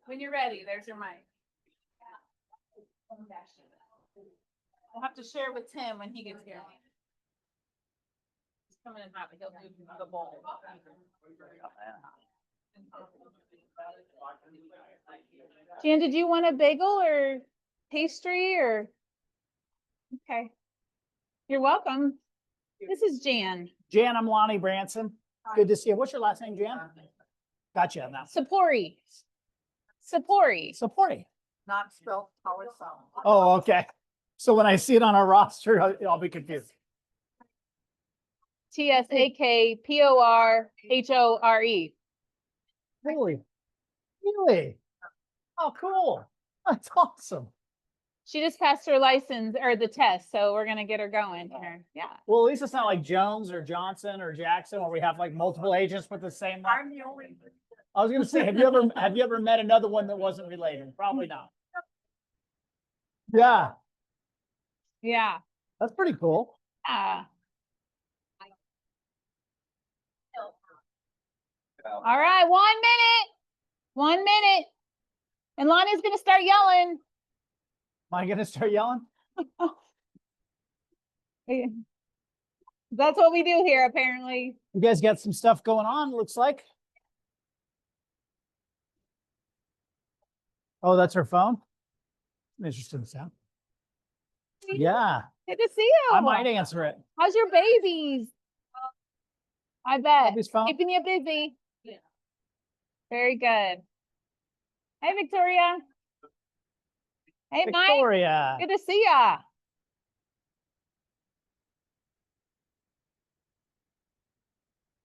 When you're ready, there's your mic. We'll have to share with Tim when he gets here. He's coming in hot, but he'll do the bowl. Jan, did you want a bagel or pastry or? Okay. You're welcome. This is Jan. Jan, I'm Lonnie Branson. Good to see you. What's your last name, Jan? Gotcha. Now. Sapori. Sapori. Sapori. Not spelled how it sounds. Oh, okay. So when I see it on our roster, I'll be confused. Tsakporhore. Really? Really? Oh, cool. That's awesome. She just passed her license or the test, so we're gonna get her going here. Yeah. Well, at least it's not like Jones or Johnson or Jackson, where we have like multiple agents with the same name. I'm the only. I was gonna say, have you ever met another one that wasn't related? Probably not. Yeah, Yeah. that's pretty cool. Yeah. All right, 1 minute. 1 minute. And Lonnie's gonna start yelling. Am I gonna start yelling? That's what we do here, apparently. You guys got some stuff going on, looks like. Oh, that's her phone? Interesting sound. Yeah, Good to see you. I might answer it. How's your babies? I bet. Baby's phone. Keeping you busy. Yeah. Very good. Hey, Victoria. Hey, Mike. Victoria. Good to see ya.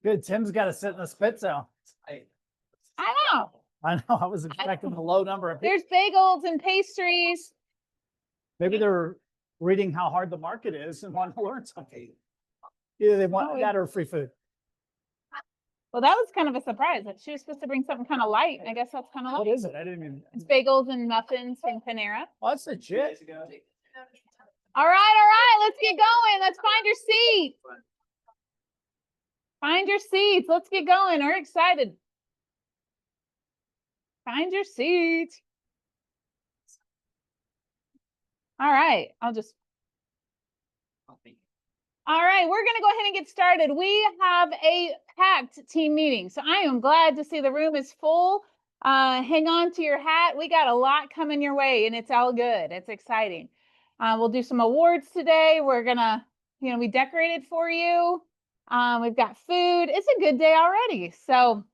Good. Tim's got to sit in the spit zone. I know. I know. I was expecting a low number of people. There's bagels and pastries. Maybe they're reading how hard the market is and want to learn something. Either they want that or free food. Well, that was kind of a surprise. That she was supposed to bring something kind of light. I guess that's kind of light. What is it? I didn't even. It's bagels and muffins from Panera. Oh, that's legit. All right. Let's get going. Let's find your seat. Find your seats. Let's get going. We're excited. Find your seat. All right. All right, we're going to go ahead and get started. We have a packed team meeting, so I am glad to see the room is full. Hang on to your hat. We got a lot coming your way, and it's all good. It's exciting. We'll do some awards today. We're going to, we decorated for you. We've got food. It's a good day already. So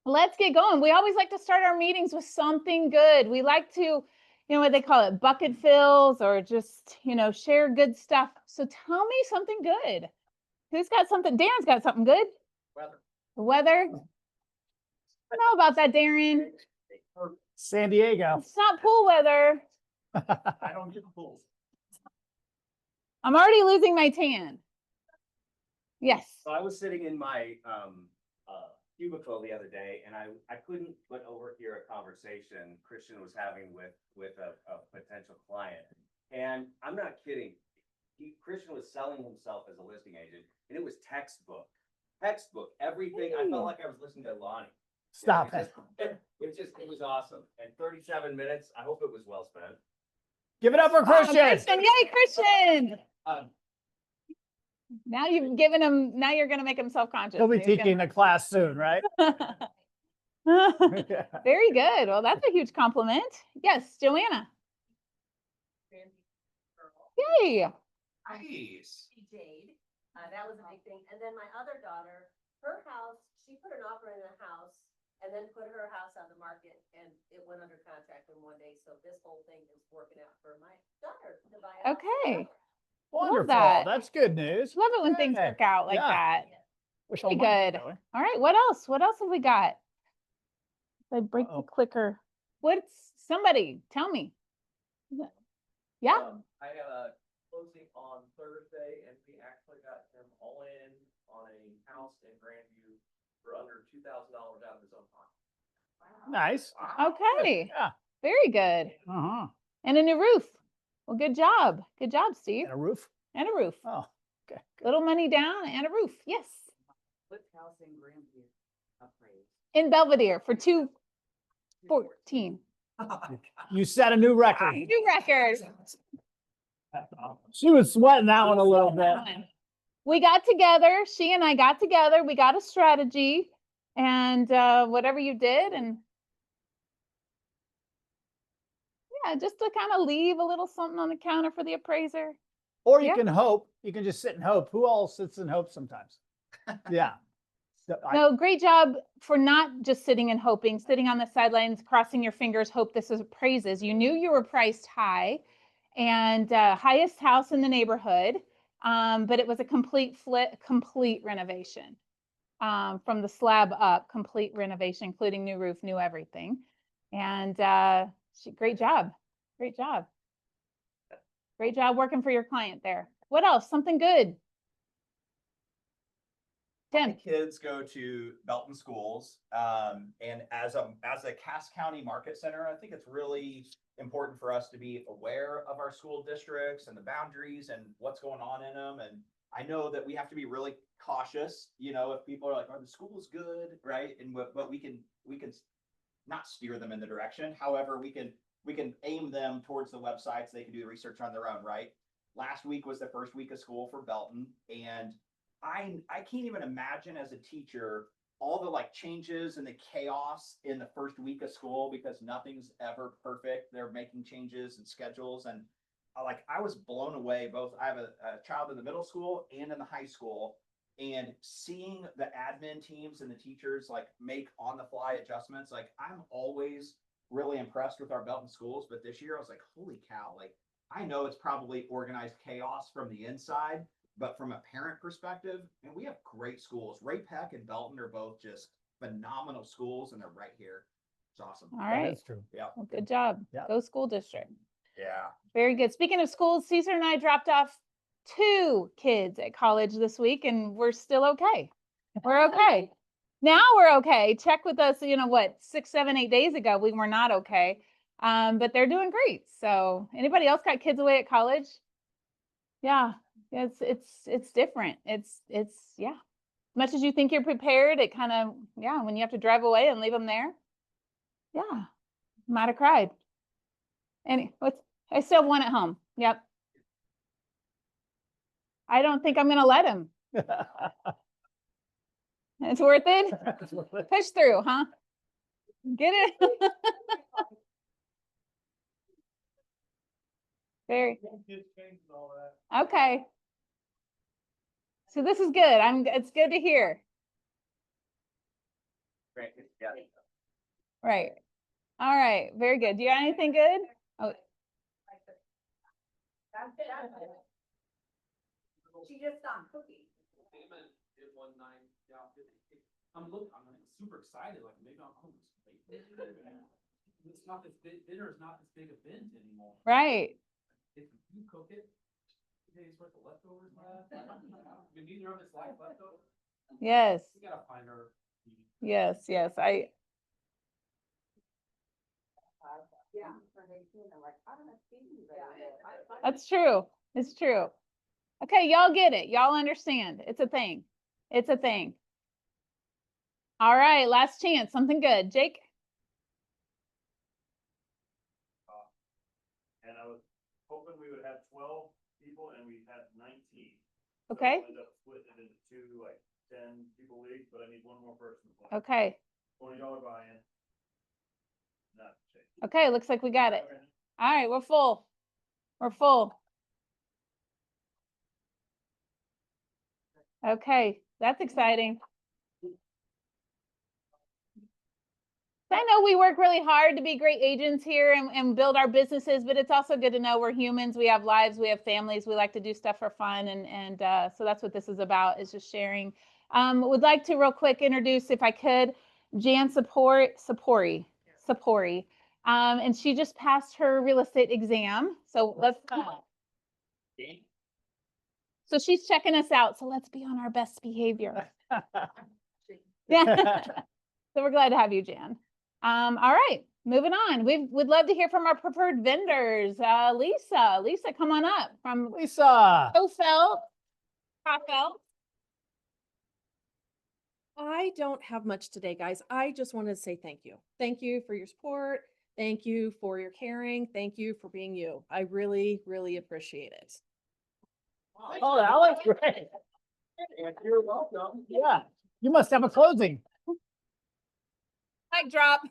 let's get going. We always like to start our meetings with something good. We like to, what they call it, bucket fills, or just, share good stuff. So tell me something good. Who's got something? Darren's got something good. Weather. I don't know about that, Darren. San Diego. It's not pool weather. I don't get pools. I'm already losing my tan. Yes. So I was sitting in my cubicle the other day, and I couldn't but overhear a conversation Christian was having with a potential client. And I'm not kidding. Christian was selling himself as a listing agent, and it was textbook, everything. I felt like I was listening to Lonnie. Stop it. It was awesome. And 37 minutes, I hope it was well spent. Give it up for Christian. Christian. Yay, Christian. Now you've given him, now you're going to make him self-conscious. He'll be teaching a class soon, right? Very good. Well, that's a huge compliment. Yes, Joanna. Yay. Nice. Jade. That was a big thing. And then my other daughter, her house, she put an offer in a house and then put her house on the market, and it went under contract in 1 day. So this whole thing is working out for my daughter to buy a house. Okay. Wonderful. that. That's good news. Love it when things Hey, work out like yeah. that. Wish Pretty all mine good. were that way. All right. What else? What else have we got? If I break the Uh-oh. clicker. What's somebody tell me? Yeah. I had a closing on Thursday, and we actually got him all in on a house in Grandview for under $2,000 out of his own pocket. Nice. Okay. Yeah. Very good. Uh-huh. And a new roof. Well, good job. Good job, Steve. And a roof? And a roof. Oh, okay. good. Little money down and a roof. Yes. What house in Grandview appraised? In Belvedere for 214. You set a new record. New record. She was sweating that one a little bit. We got together, she and I got together, we got a strategy and whatever you did and yeah, just to kind of leave a little something on the counter for the appraiser. Or you Yeah. can hope, you can just sit and hope. Who all sits and hopes sometimes? Yeah. So No, great job for not just sitting and hoping, sitting on the sidelines, crossing your fingers, hope this is praises. You knew you were priced high and highest house in the neighborhood. But it was a complete renovation. From the slab up, complete renovation, including new roof, new everything. And great job. Great job. Great job working for your client there. What else? Something good. My Tim. kids go to Belton schools, and as a Cass County Market Center, I think it's really important for us to be aware of our school districts and the boundaries and what's going on in them. And I know that we have to be really cautious, if people are like, "Oh, the school is good," right? And but we can not steer them in the direction. However, we can aim them towards the websites. They can do the research on their own, right? Last week was the first week of school for Belton, and I can't even imagine as a teacher all the changes and the chaos in the first week of school because nothing's ever perfect. They're making changes and schedules, and I was blown away. Both I have a child in the middle school and in the high school, and seeing the admin teams and the teachers make on the fly adjustments. I'm always really impressed with our Belton schools, but this year I was like, holy cow! I know it's probably organized chaos from the inside. But from a parent perspective, and we have great schools. Ray Peck and Belton are both just phenomenal schools, and they're right here. It's awesome. All That right. is true. Yeah. Well, good job. Yeah. Go school district. Yeah. Very good. Speaking of schools, Caesar and I dropped off 2 kids at college this week and we're still okay. We're okay. Now we're okay. Check with us, 6, 7, 8 days ago, we were not okay. But they're doing great. So anybody else got kids away at college? Yeah. It's different. It's yeah. As much as you think you're prepared, it kind of, yeah, when you have to drive away and leave them there. Yeah. Might have cried. I still have one at home. Yep. I don't think I'm gonna let him. It's worth it. Push through, huh? Get it? Very. Kids change and all that. Okay. So this is good. It's good to hear. Great, yeah. Right. All right. Very good. Do you have anything good? Oh, She just stopped cooking. Payment did one night, yeah, I'm super excited, maybe I'm home. It's not this big, dinner is not this big event anymore. right. If you cook it, 2 days worth of leftovers left. Neither of it's like leftovers. Yes. We gotta find her. Yes. Yes. Yeah. That's true. It's true. Okay, y'all get it. Y'all understand. It's a thing. It's a thing. All right, last chance. Something good. Jake? And I was hoping we would have 12 people and we had 19. So Okay. we'll end up splitting it into 2, 10 people leagues, but I need one more person to play. Okay. $20 buy-in. Not change. Okay, looks like we got it. All right, we're full. We're full. Okay, that's exciting. I know we work really hard to be great agents here and build our businesses, but it's also good to know we're humans. We have lives, we have families. We like to do stuff for fun. And so that's what this is about, is just sharing. Would like to real quick introduce, if I could, Jan Sapori. And she just passed her real estate exam. So let's, so she's checking us out. So let's be on our best behavior. Yeah. So we're glad to have you, Jan. All right. moving on. We'd love to hear from our preferred vendors. Lisa, come on up from Lisa, Hofelt. I don't have much today, guys. I just wanted to say thank you. Thank you for your support. Thank you for your caring. Thank you for being you. I really, really appreciate it. oh, Alex, great. You're welcome. Yeah, you must have a closing. Mic drop.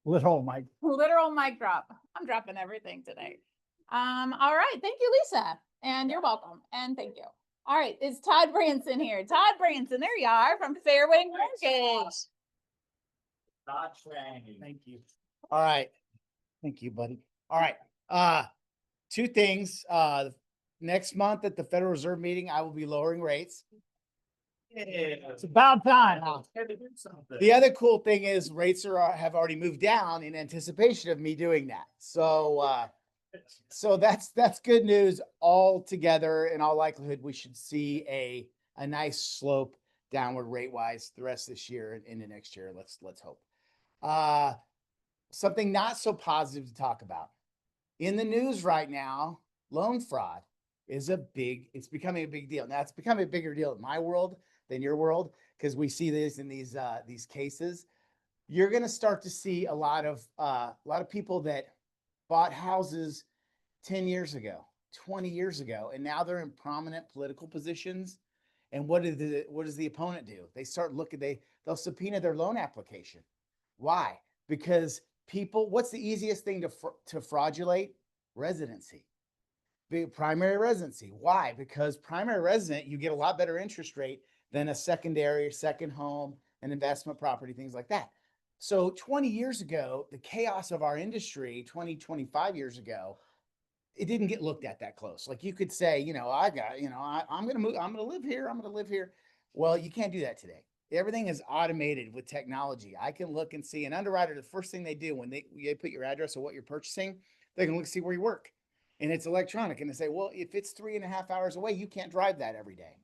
Little Mike. Literal mic drop. I'm dropping everything today. All right. Thank you, Lisa. And you're welcome. And thank you. All right. Is Todd Branson here? Todd Branson, there you are from Fairway Mortgage. Thank you. All right. Thank you, buddy. All right. Two things. Next month at the Federal Reserve meeting, I will be lowering rates. It's about time. The other cool thing is rates have already moved down in anticipation of me doing that. So that's good news altogether. In all likelihood, we should see a nice slope downward rate wise the rest of this year and into next year. Let's hope. Something not so positive to talk about in the news right now. Loan fraud is it's becoming a big deal. Now it's becoming a bigger deal in my world than your world, because we see this in these cases. You're going to start to see a lot of people that bought houses 10 years ago, 20 years ago, and now they're in prominent political positions. And what does the opponent do? They start looking, they'll subpoena their loan application. Why? Because what's the easiest thing to fraudulate? Residency. Primary residency. Why? Because primary resident, you get a lot better interest rate than a secondary or second home, an investment property, things like that. So 20 years ago, the chaos of our industry, 25 years ago, it didn't get looked at that close. Like you could say, I'm going to move, I'm going to live here. I'm going to live here. Well, you can't do that today. Everything is automated with technology. I can look and see an underwriter. The first thing they do when they put your address or what you're purchasing, they can look, see where you work. And it's electronic. And they say, well, if it's 3.5 hours away, you can't drive that every day.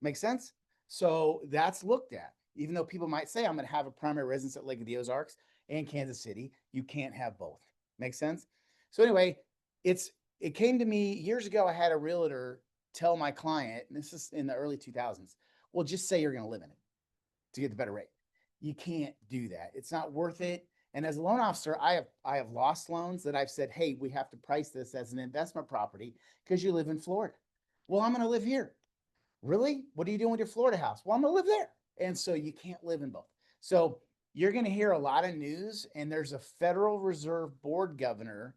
Make sense? So that's looked at. Even though people might say, I'm going to have a primary residence at Lake of the Ozarks and Kansas City, you can't have both. Make sense? So anyway, it came to me years ago. I had a realtor tell my client, and this is in the early 2000s, well, just say you're going to live in it to get the better rate. You can't do that. It's not worth it. And as a loan officer, I have lost loans that I've said, hey, we have to price this as an investment property because you live in Florida. Well, I'm going to live here. Really? What are you doing with your Florida house? Well, I'm going to live there. And so you can't live in both. So you're going to hear a lot of news, and there's a Federal Reserve Board governor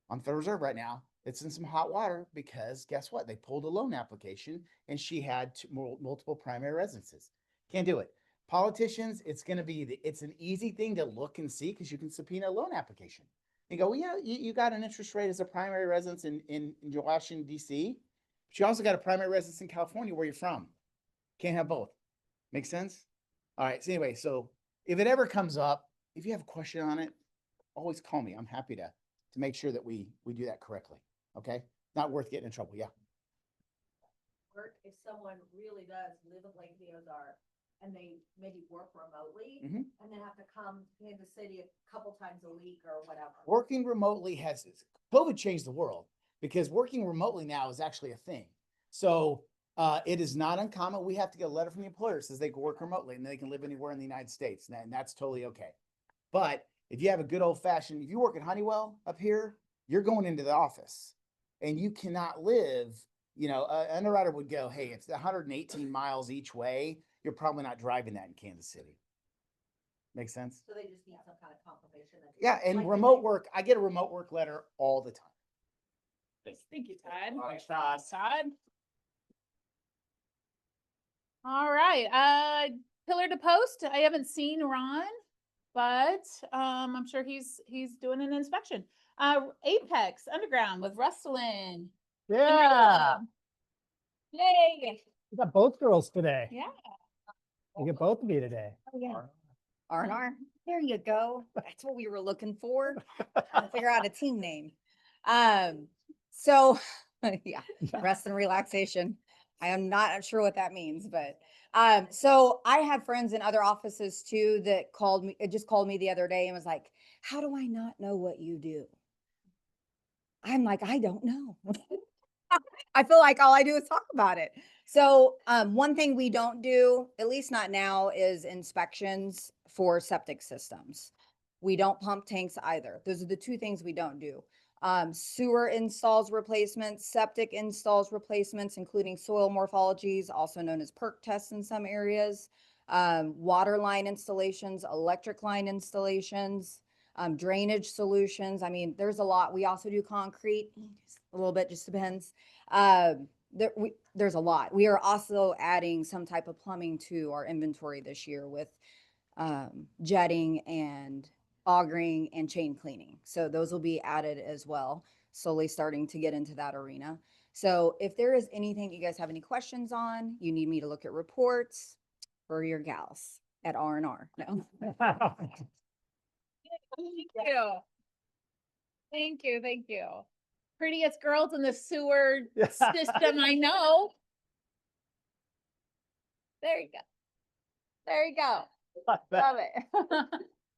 on Federal Reserve right now. It's in some hot water because guess what? They pulled a loan application and she had multiple primary residences. Can't do it. Politicians, it's an easy thing to look and see because you can subpoena a loan application. You go, well, yeah, you got an interest rate as a primary residence in Washington, D.C., but you also got a primary residence in California where you're from. Can't have both. Make sense? All right. So anyway, so if it ever comes up, if you have a question on it, always call me. I'm happy to make sure that we do that correctly. Okay? Not worth getting in trouble. Yeah. Work if someone really does live in Lake of the Ozarks and they maybe work remotely Mhm. and they have to come to Kansas City a couple times a week or whatever. Working remotely COVID changed the world because working remotely now is actually a thing. So it is not uncommon. We have to get a letter from the employer that says they can work remotely and they can live anywhere in the United States. And that's totally okay. But if you have a good old fashioned, if you work at Honeywell up here, you're going into the office and you cannot live, an underwriter would go, hey, it's 118 miles each way. You're probably not driving that in Kansas City. Make sense? So they just need some kind of confirmation. That Yeah. And like remote work, I get a remote work letter all the time. Thank you, Todd. Thanks, Todd. Todd. All right. Pillar to post. I haven't seen Ron, but I'm sure he's doing an inspection. Apex Underground with Rustlin. Yeah. Yay. We got both girls today. Yeah. We get both of you today. Oh, yeah. R&R. There you go. That's what we were looking for. Trying to figure out a team name. So yeah, rest and relaxation. I am not sure what that means, but, so I had friends in other offices too that called me, it just called me the other day and was like, how do I not know what you do? I'm like, I don't know. I feel like all I do is talk about it. So, one thing we don't do, at least not now, is inspections for septic systems. We don't pump tanks either. Those are the two things we don't do. Sewer installs replacements, septic installs replacements, including soil morphologies, also known as perk tests in some areas. Water line installations, electric line installations, drainage solutions. I mean, there's a lot. We also do concrete, a little bit, just depends. There's a lot. We are also adding some type of plumbing to our inventory this year with jetting and augering and chain cleaning. So those will be added as well, slowly starting to get into that arena. So if there is anything you guys have any questions on, you need me to look at reports, for your gals at R&R. No. Thank you. Thank you, thank you. Prettiest girls in the sewer system I know. There you go. There you go. Love it.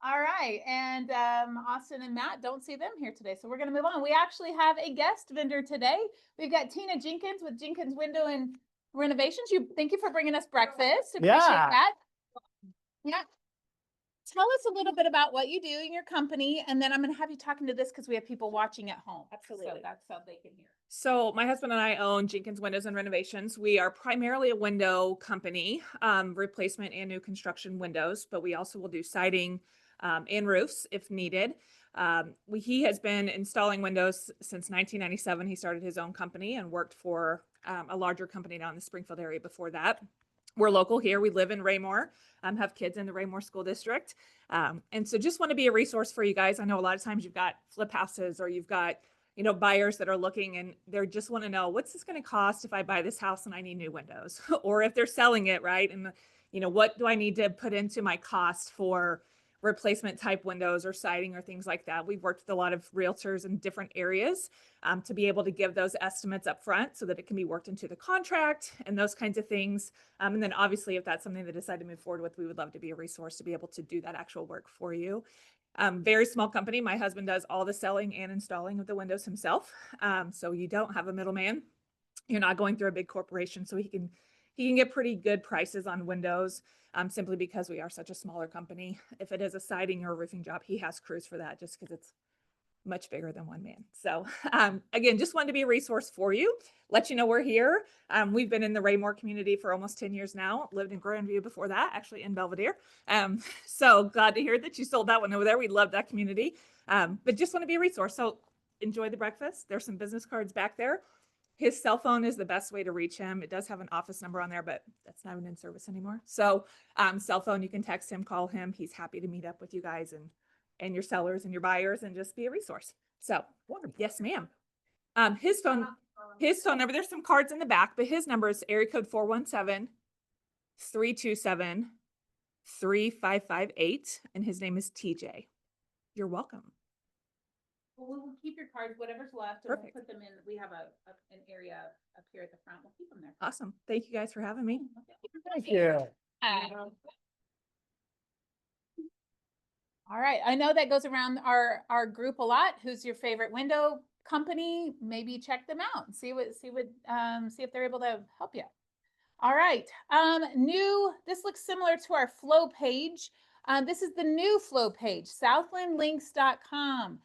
All right, and Austin and Matt, don't see them here today, so we're gonna move on. We actually have a guest vendor today. We've got Tina Jenkins with Jenkins Window and Renovations. Thank you for bringing us breakfast. Appreciate Yeah. that. Yeah. Tell us a little bit about what you do in your company, and then I'm gonna have you talking to this because we have people watching at home. Absolutely. So that's how they can hear. So my husband and I own Jenkins Windows and Renovations. We are primarily a window company, replacement and new construction windows, but we also will do siding and roofs if needed. He has been installing windows since 1997. He started his own company and worked for a larger company down in the Springfield area before that. We're local here. We live in Raymore, have kids in the Raymore School District. And so just want to be a resource for you guys. I know a lot of times you've got flip houses or you've got, buyers that are looking and they just want to know, what's this going to cost if I buy this house and I need new windows? Or if they're selling it, right? And, what do I need to put into my cost for replacement type windows or siding or things like that? We've worked with a lot of realtors in different areas to be able to give those estimates up front so that it can be worked into the contract and those kinds of things. And then obviously, if that's something they decide to move forward with, we would love to be a resource to be able to do that actual work for you. Very small company. My husband does all the selling and installing of the windows himself. So you don't have a middleman. You're not going through a big corporation, so he can get pretty good prices on windows. Simply because we are such a smaller company. If it is a siding or a roofing job, he has crews for that just because it's much bigger than one man. So again, just wanted to be a resource for you, let you know we're here. We've been in the Raymore community for almost 10 years now, lived in Grandview before that, actually in Belvedere. So glad to hear that you sold that one over there. We love that community, but just want to be a resource. So enjoy the breakfast. There's some business cards back there. His cell phone is the best way to reach him. It does have an office number on there, but that's not in service anymore. So cell phone, you can text him, call him. He's happy to meet up with you guys and your sellers and your buyers and just be a resource. So wonderful. Yes, ma'am. His phone number, there's some cards in the back, but his number is area code 417-327-3558. And his name is TJ. You're welcome. Well, we'll keep your cards, whatever's left, and we'll Perfect. put them in. We have an area up here at the front. We'll keep them there. Awesome. Thank you guys for having me. Thank you. All right. I know that goes around our group a lot. Who's your favorite window company? Maybe check them out and see if they're able to help you. All right. This looks similar to our flow page. This is the new flow page, southlandlinks.com.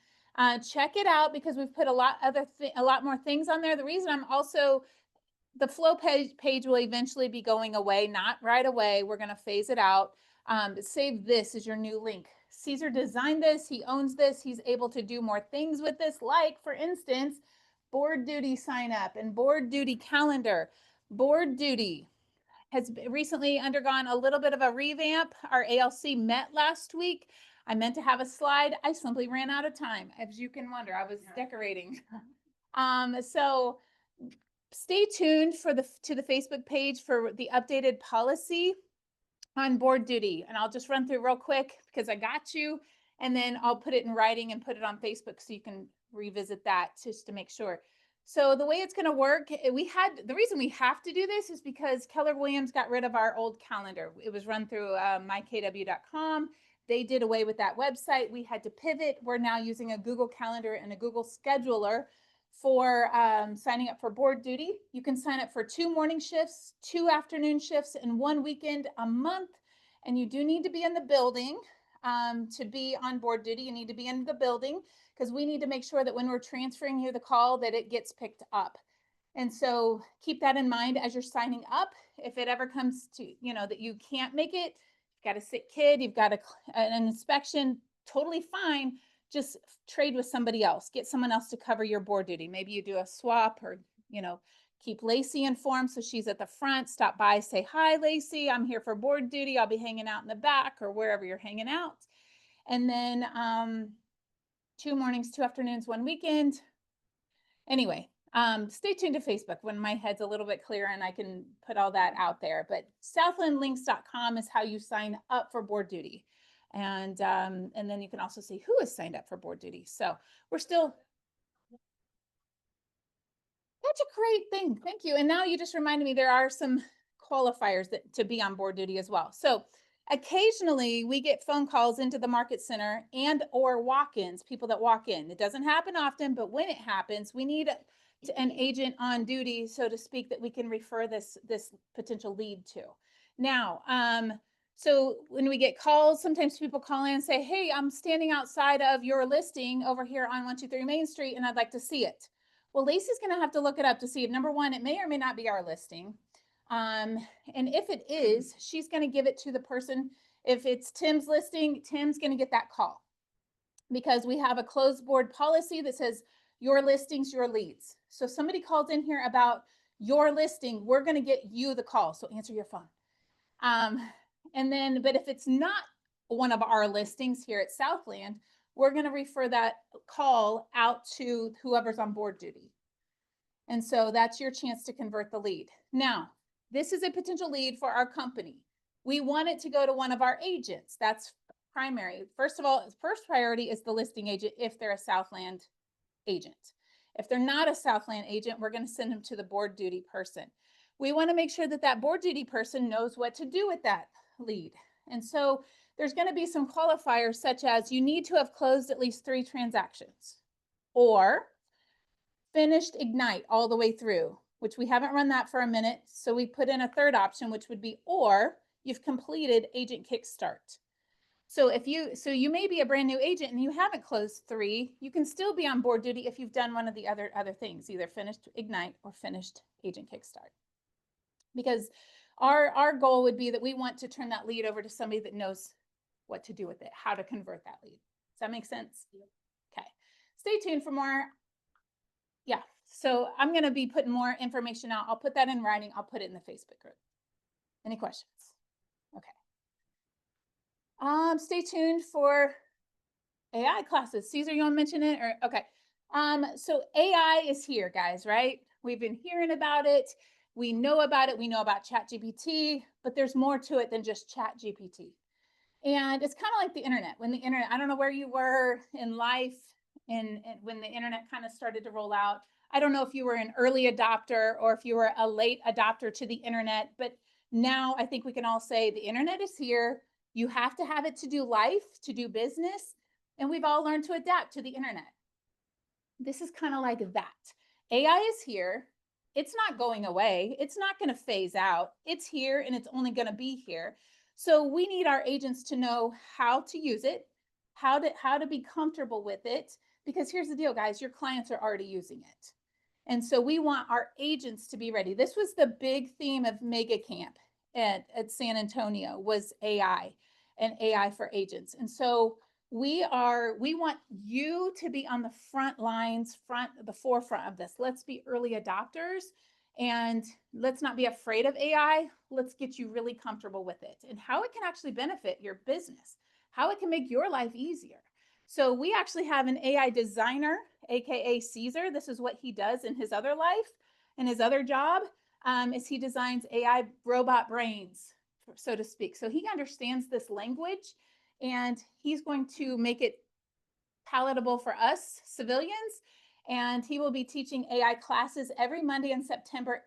Check it out because we've put a lot more things on there. The reason the flow page will eventually be going away, not right away. We're going to phase it out. Save this as your new link. Caesar designed this. He owns this. He's able to do more things with this, like, for instance, board duty sign up and board duty calendar. Board duty has recently undergone a little bit of a revamp. Our ALC met last week. I meant to have a slide. I simply ran out of time. As you can wonder, I was decorating. So stay tuned to the Facebook page for the updated policy on board duty. And I'll just run through real quick because I got you. And then I'll put it in writing and put it on Facebook so you can revisit that just to make sure. So the way it's going to work, the reason we have to do this is because Keller Williams got rid of our old calendar. It was run through mykw.com. They did away with that website. We had to pivot. We're now using a Google Calendar and a Google Scheduler for signing up for board duty. You can sign up for 2 morning shifts, 2 afternoon shifts, and 1 weekend a month. And you do need to be in the building to be on board duty. You need to be in the building because we need to make sure that when we're transferring you the call that it gets picked up. And so keep that in mind as you're signing up. If it ever comes to, that you can't make it, you've got a sick kid, you've got an inspection, totally fine. Just trade with somebody else. Get someone else to cover your board duty. Maybe you do a swap or, keep Lacey informed so she's at the front. Stop by, say, hi, Lacey, I'm here for board duty. I'll be hanging out in the back or wherever you're hanging out. And then 2 mornings, 2 afternoons, 1 weekend. Anyway, stay tuned to Facebook when my head's a little bit clearer and I can put all that out there. But southlandlinks.com is how you sign up for board duty. And then you can also see who has signed up for board duty. So we're still. That's a great thing. Thank you. And now you just reminded me there are some qualifiers to be on board duty as well. So occasionally we get phone calls into the market center and or walk-ins, people that walk in. It doesn't happen often, but when it happens, we need an agent on duty, so to speak, that we can refer this potential lead to. Now, so when we get calls, sometimes people call in and say, hey, I'm standing outside of your listing over here on 123 Main Street and I'd like to see it. Well, Lacey's going to have to look it up to see if, number one, it may or may not be our listing. And if it is, she's going to give it to the person. If it's Tim's listing, Tim's going to get that call because we have a closed board policy that says your listings, your leads. So if somebody calls in here about your listing, we're going to get you the call. So answer your phone. But if it's not one of our listings here at Southland, we're going to refer that call out to whoever's on board duty. And so that's your chance to convert the lead. Now, this is a potential lead for our company. We want it to go to one of our agents. That's primary. First of all, first priority is the listing agent if they're a Southland agent. If they're not a Southland agent, we're going to send them to the board duty person. We want to make sure that that board duty person knows what to do with that lead. And so there's going to be some qualifiers such as you need to have closed at least 3 transactions or finished Ignite all the way through, which we haven't run that for a minute. So we put in a third option, which would be, or you've completed agent kickstart. So you may be a brand new agent and you haven't closed 3, you can still be on board duty if you've done one of the other things, either finished Ignite or finished agent kickstart. Because our goal would be that we want to turn that lead over to somebody that knows what to do with it, how to convert that lead. Does that make sense? Okay. Stay tuned for more. Yeah. So I'm going to be putting more information out. I'll put that in writing. I'll put it in the Facebook group. Any questions? Okay. Stay tuned for AI classes. Caesar, you want to mention it? Or okay. So AI is here, guys, right? We've been hearing about it. We know about it. We know about ChatGPT, but there's more to it than just ChatGPT. And it's kind of like the internet. When the internet, I don't know where you were in life and when the internet kind of started to roll out. I don't know if you were an early adopter or if you were a late adopter to the internet, but now I think we can all say the internet is here. You have to have it to do life, to do business, and we've all learned to adapt to the internet. This is kind of like that. AI is here. It's not going away. It's not going to phase out. It's here and it's only going to be here. So we need our agents to know how to use it, how to be comfortable with it, because here's the deal, guys, your clients are already using it. And so we want our agents to be ready. This was the big theme of Mega Camp at San Antonio was AI and AI for agents. And so we want you to be on the front lines, the forefront of this. Let's be early adopters and let's not be afraid of AI. Let's get you really comfortable with it and how it can actually benefit your business, how it can make your life easier. So we actually have an AI designer, AKA Caesar. This is what he does in his other life and his other job is he designs AI robot brains, so to speak. So he understands this language and he's going to make it palatable for us civilians And he will be teaching AI classes every Monday in September,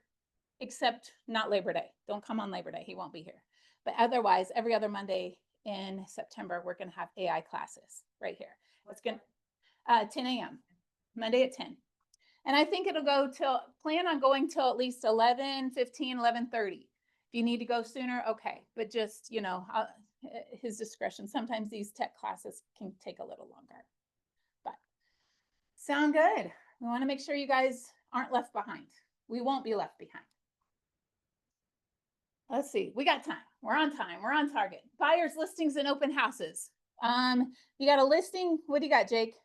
except not Labor Day. Don't come on Labor Day. He won't be here. But otherwise, every other Monday in September, we're going to have AI classes right here. It's going to 10 a.m. Monday at 10. And I think it'll go till, plan on going till at least 11:15, 11:30. If you need to go sooner, okay. But just, you know, his discretion. Sometimes these tech classes can take a little longer. But sound good. We want to make sure you guys aren't left behind. We won't be left behind. Let's see. We got time. We're on time. We're on target. Buyers, listings, and open houses. You got a listing. What do you got, Jake?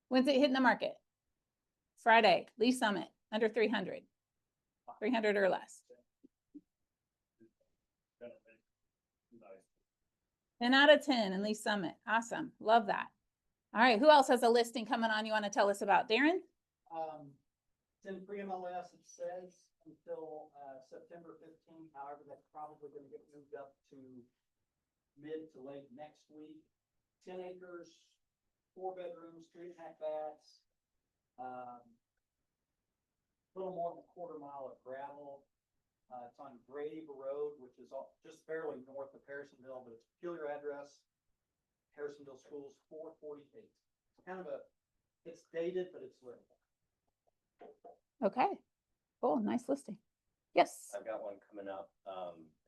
When's it hitting the market? Friday, Lee Summit, under 300. 300 or less. 10 out of 10 in Lee Summit. Awesome. Love that. All right. Who else has a listing coming on you want to tell us about? Darren? It's in pre-MLS, it says until, September 15th. However, that's probably gonna get moved up to mid to late next week. 10 acres, 4 bedrooms, 3.5 baths. Little more than a quarter mile of gravel. It's on Grave Road, which is just barely north of Harrisonville, but it's a peculiar address. Harrisonville Schools, 448. It's kind of it's dated, but it's livable. Okay. Cool. Nice listing. Yes. I've got one coming up.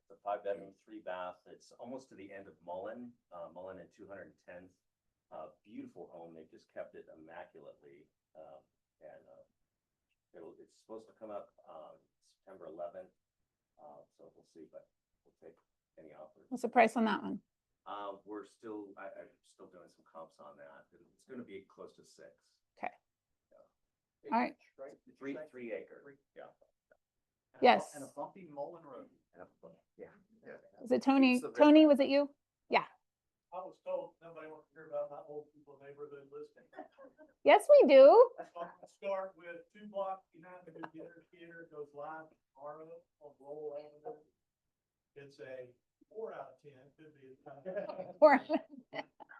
It's a 5-bedroom, 3-bath. It's almost to the end of Mullen, Mullen and 210th. Beautiful home. They've just kept it immaculately. It's supposed to come up September 11th. So we'll see, but we'll take any offers. What's the price on that one? I'm still doing some comps on that. It's going to be close to 6. Okay. All right. Three acre. Yeah. Yes. And a bumpy Mullen Road. Yeah. Was it Tony? Tony, was it you? Yeah. I was told nobody wants to hear about my old people neighborhood listing. Yes, we do. I'll start with 2 blocks behind the new theater, goes live tomorrow on Lowell Avenue. It's a 4 out of 10, could be a time. Or-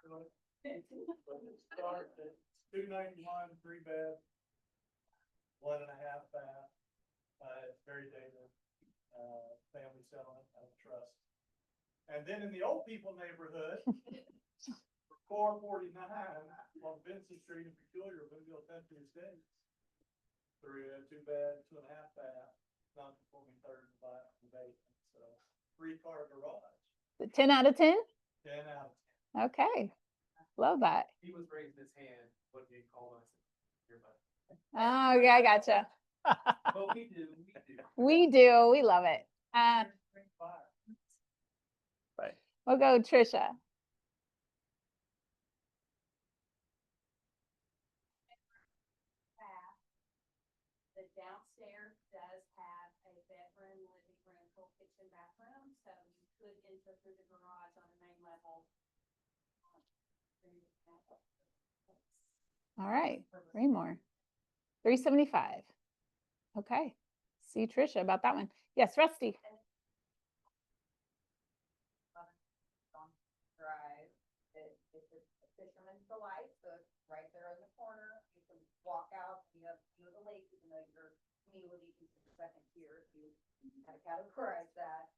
But it starts at 291, 3-bed, 1.5 bath. It's very dated, family settlement, I trust. And then in the old people neighborhood, 449 on Vincent Street in Peculiar, Woodville Country Estates. 2-bed, 2.5 bath, non-conforming third and basement, so 3-car garage. 10 out of 10? 10 out of 10. Okay. Love that. He was raising his hand, what did he call us? Oh, yeah, I gotcha. But we do. We do. We love it. We'll go Trisha. The downstairs does have a bedroom, living room, full kitchen, bathroom, so you could enter through the garage on the main level. All right. 3 more. 375. Okay. See Trisha about that one. Yes, Rusty. Drive, it's a fisherman's delight, so it's right there in the corner. You can walk out, you have view of the lake, even though your community is the second tier, if you kind of categorize that.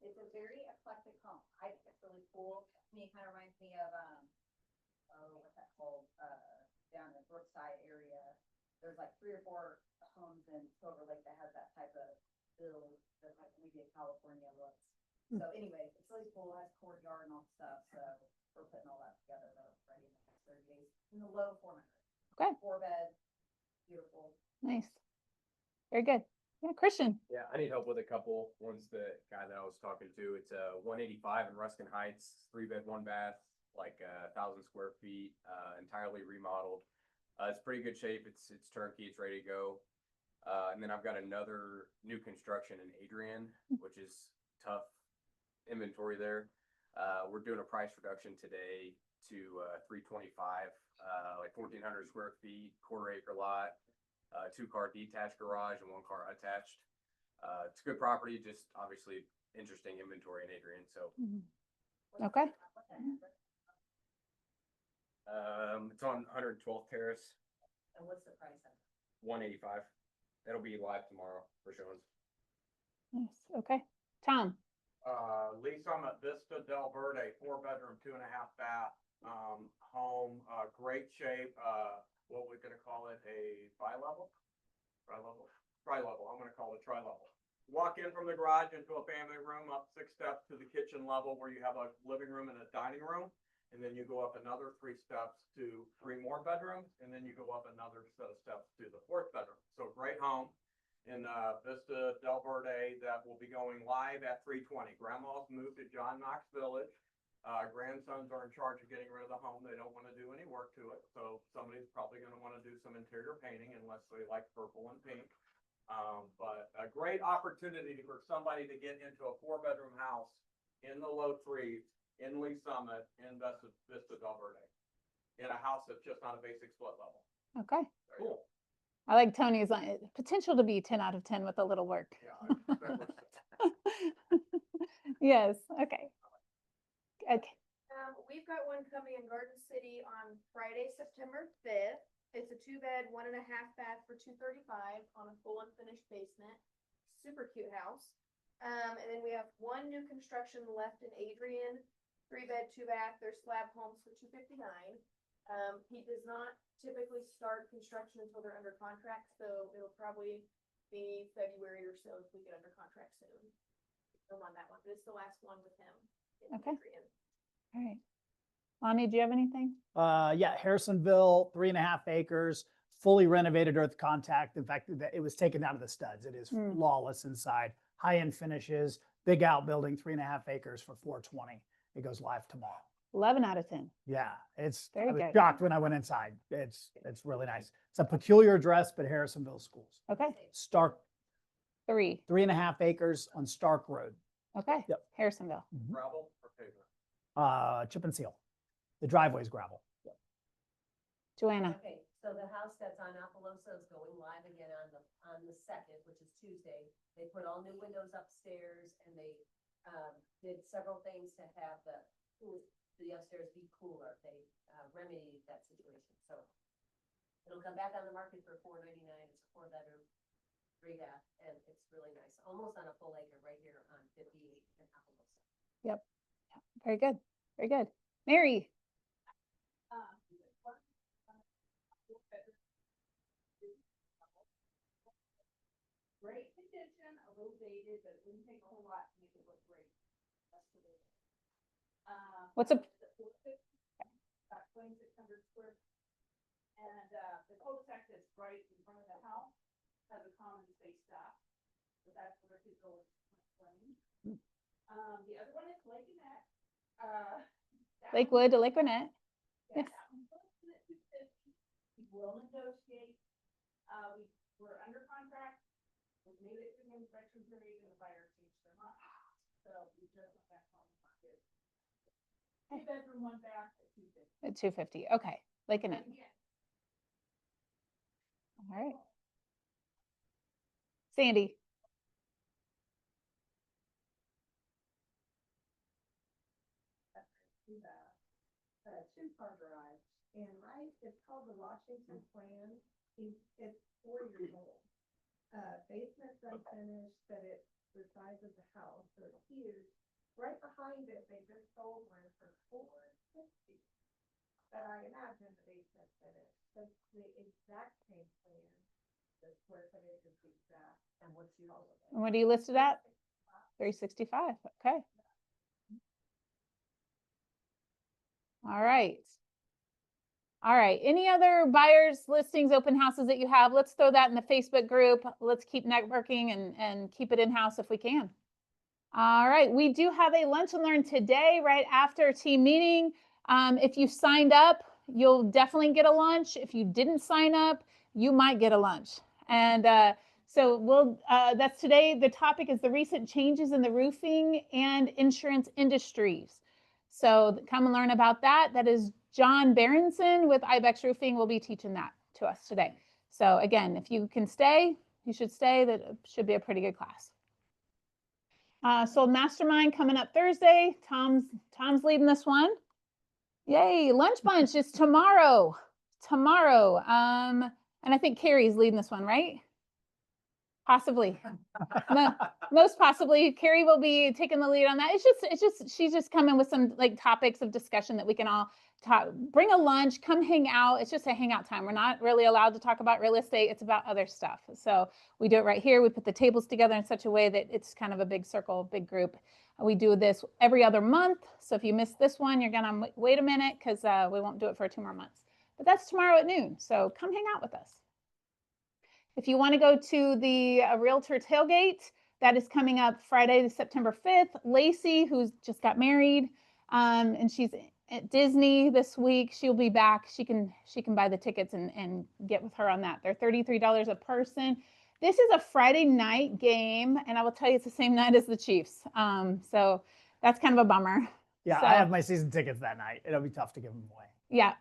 It's a very eclectic home. I think it's really cool. To me, it kind of reminds me of, what's that called, down in the Brookside area. There's like 3 or 4 homes in Silver Lake that has that type of build, that like maybe a California looks. So anyway, it's really cool, it has courtyard and all stuff, so we're putting all that together, though, ready in the next 30 days, in the low 400. Okay. 4 bed, beautiful. Nice. Very good. Yeah, Christian. Yeah, I need help with a couple. One's the guy that I was talking to. It's a 185 in Ruskin Heights, 3-bed, 1 bath, like 1,000 square feet, entirely remodeled. It's pretty good shape. It's turnkey. It's ready to go. And then I've got another new construction in Adrian, which is tough inventory there. We're doing a price reduction today to 325, like 1,400 square feet, 1/4 acre lot, 2-car detached garage and 1-car attached. It's a good property, just obviously interesting inventory in Adrian, so. Okay. It's on 112th Terrace, And what's the price of it? 185. That'll be live tomorrow for showings. Nice. Okay. Tom. Lee Summit Vista Del Verde, 4-bedroom, 2.5 bath, home, great shape, what we're gonna call it, a tri-level? Tri-level, I'm gonna call it tri-level. Walk in from the garage into a family room, up 6 steps to the kitchen level where you have a living room and a dining room. And then you go up another 3 steps to 3 more bedrooms, and then you go up another set of steps to the 4th bedroom. So great home in Vista Del Verde that will be going live at 3:20. Grandma's moved to John Knox Village. Grandsons are in charge of getting rid of the home. They don't want to do any work to it. So somebody's probably going to want to do some interior painting unless they like purple and pink. But a great opportunity for somebody to get into a 4-bedroom house in the low 3s in Lee Summit in Vista Del Verde. In a house that's just not a basic split level. Okay. Cool. I like Tony's line. Potential to be 10 out of 10 with a little work. Yeah. Yes. Okay. Okay. We've got one coming in Garden City on Friday, September 5th. It's a 2-bed, 1.5 bath for $235 on a full unfinished basement. Super cute house. And then we have one new construction left in Adrian, 3-bed, 2-bath. They're slab homes for $259. He does not typically start construction until they're under contract, so it'll probably be February or so if we get under contract soon. I'm on that one, but it's the last one with him. in Okay. Adrian. All right. Lonnie, do you have anything? Yeah, Harrisonville, 3.5 acres, fully renovated earth contact. In fact, it was taken out of the studs. It is flawless inside, high-end finishes, big outbuilding, 3.5 acres for $420. It goes live tomorrow. 11 out of 10. Yeah, I Very was good. shocked when I went inside. It's really nice. It's a peculiar address, but Harrisonville Schools. Okay. Stark, 3. 3.5 acres on Stark Road. Okay. Yep. Harrisonville. Gravel or pavement? Chip and seal. The driveway's gravel. Yep. Joanna. Okay, so the house that's on Apollosa is going live again on the 2nd, which is Tuesday. They put all new windows upstairs and they did several things to have the upstairs be cooler. They remedied that situation. So it'll come back on the market for $499. It's a 4-bedroom, 3-bath, and it's really nice. Almost on a full acre right here on 58 in Apollosa. Yep. Very good. Very good. Mary. Great condition, a little dated, but it wouldn't take a whole lot to make it look great. That's the way. What's a- About 2,600 square. And, the cul-de-sac that's right in front of the house has a common space dock. So that's where his goal is playing. The other one is Lake Annette. That Lakewood to one's- Lake Burnett. Yeah, Yes. that one's listed at 250. We will negotiate. We're under contract. We made it through the inspection period and the buyer changed their mind. So we just went back on the market. 2-bedroom, 1-bath at 250. At 250. Okay. Lake Annette. Yeah. All right. Sandy. Two-car garage, and it's called the Washington Plan. It's 4 years old. Basement's unfinished, but it's the size of the house, so it's huge. Right behind it, they just sold one for $450. But I imagine the basement's finished. That's the exact same plan. The square footage is the exact, and what's your? And what do you listed at? 365. Okay. All right. All right. Any other buyers, listings, open houses that you have? Let's throw that in the Facebook group. Let's keep networking and keep it in-house if we can. All right. We do have a lunch and learn today, right after team meeting. If you signed up, you'll definitely get a lunch. If you didn't sign up, you might get a lunch. And so that's today. The topic is the recent changes in the roofing and insurance industries. So come and learn about that. That is John Berenson with Ibex Roofing will be teaching that to us today. So again, if you can stay, you should stay. That should be a pretty good class. So mastermind coming up Thursday. Tom's leading this one. Yay, lunch bunch is tomorrow. Tomorrow. And I think Carrie's leading this one, right? Possibly. Most possibly. Carrie will be taking the lead on that. She's just coming with some like topics of discussion that we can all talk. Bring a lunch, come hang out. It's just a hangout time. We're not really allowed to talk about real estate. It's about other stuff. So we do it right here. We put the tables together in such a way that it's kind of a big circle, big group. We do this every other month. So if you miss this one, you're gonna wait a minute because we won't do it for 2 more months. But that's tomorrow at noon. So come hang out with us. If you want to go to the Realtor Tailgate, that is coming up Friday, September 5th. Lacey, who's just got married, and she's at Disney this week, she'll be back. She can buy the tickets and get with her on that. They're $33 a person. This is a Friday night game, and I will tell you it's the same night as the Chiefs. So that's kind of a bummer. Yeah, So, I have my season tickets that night. It'll be tough to give them away. yeah.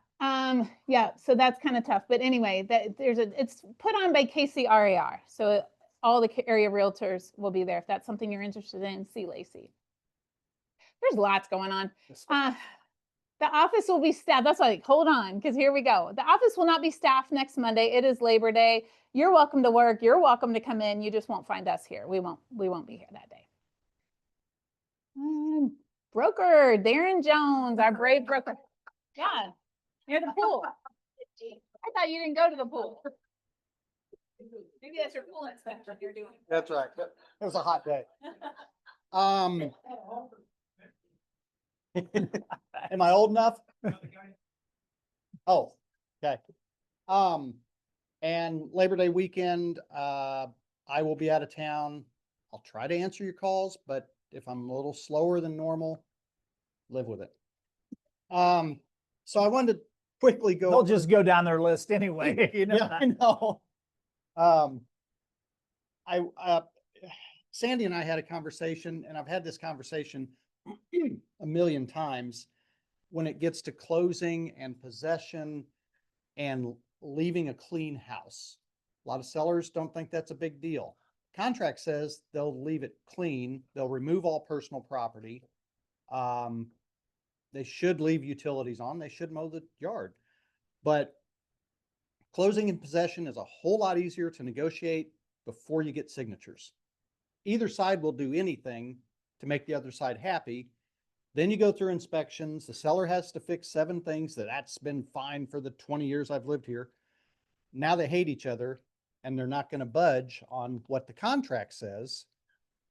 Yeah, so that's kind of tough. But anyway, it's put on by KCRAR. So all the area realtors will be there. If that's something you're interested in, see Lacey. There's lots going on. The office will be staffed. That's like, hold on, because here we go. The office will not be staffed next Monday. It is Labor Day. You're welcome to work. You're welcome to come in. You just won't find us here. We won't be here that day. Broker, Darren Jones, our brave broker. Yeah. Near the pool. I thought you didn't go to the pool. Maybe that's your pool inspection you're doing. That's right. It was a hot day. Am I old enough? Oh, okay. And Labor Day weekend, I will be out of town. I'll try to answer your calls, but if I'm a little slower than normal, live with it. So I wanted to quickly go. They'll just go down their list anyway, you know. Yeah, I know. Sandy and I had a conversation, and I've had this conversation a million times when it gets to closing and possession and leaving a clean house. A lot of sellers don't think that's a big deal. Contract says they'll leave it clean. They'll remove all personal property. They should leave utilities on. They should mow the yard. But closing and possession is a whole lot easier to negotiate before you get signatures. Either side will do anything to make the other side happy. Then you go through inspections. The seller has to fix 7 things that's been fine for the 20 years I've lived here. Now they hate each other and they're not going to budge on what the contract says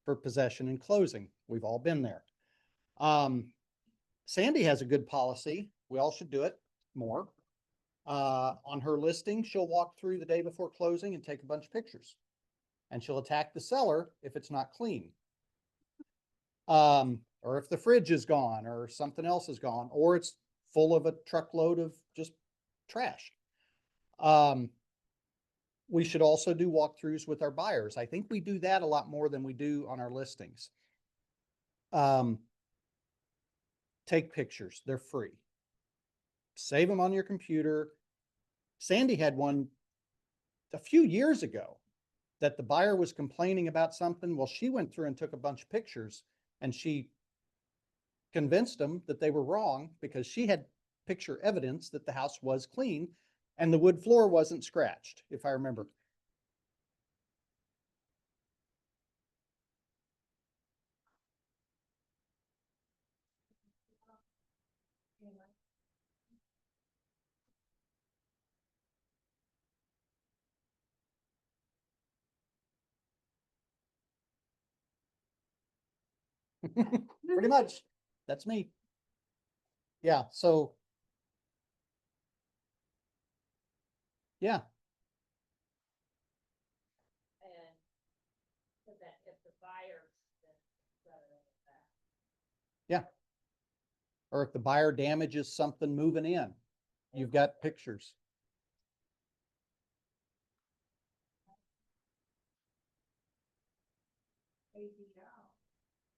for possession and closing. We've all been there. Sandy has a good policy. We all should do it more. On her listing, she'll walk through the day before closing and take a bunch of pictures. And she'll attack the seller if it's not clean. Or if the fridge is gone or something else is gone, or it's full of a truckload of just trash. We should also do walkthroughs with our buyers. I think we do that a lot more than we do on our listings. Take pictures. They're free. Save them on your computer. Sandy had one a few years ago that the buyer was complaining about something. Well, she went through and took a bunch of pictures and she convinced them that they were wrong because she had picture evidence that the house was clean and the wood floor wasn't scratched, if I remember. Pretty much. That's me. Yeah, so. Yeah. And so that if the buyer. Yeah. Or if the buyer damages something moving in, you've got pictures.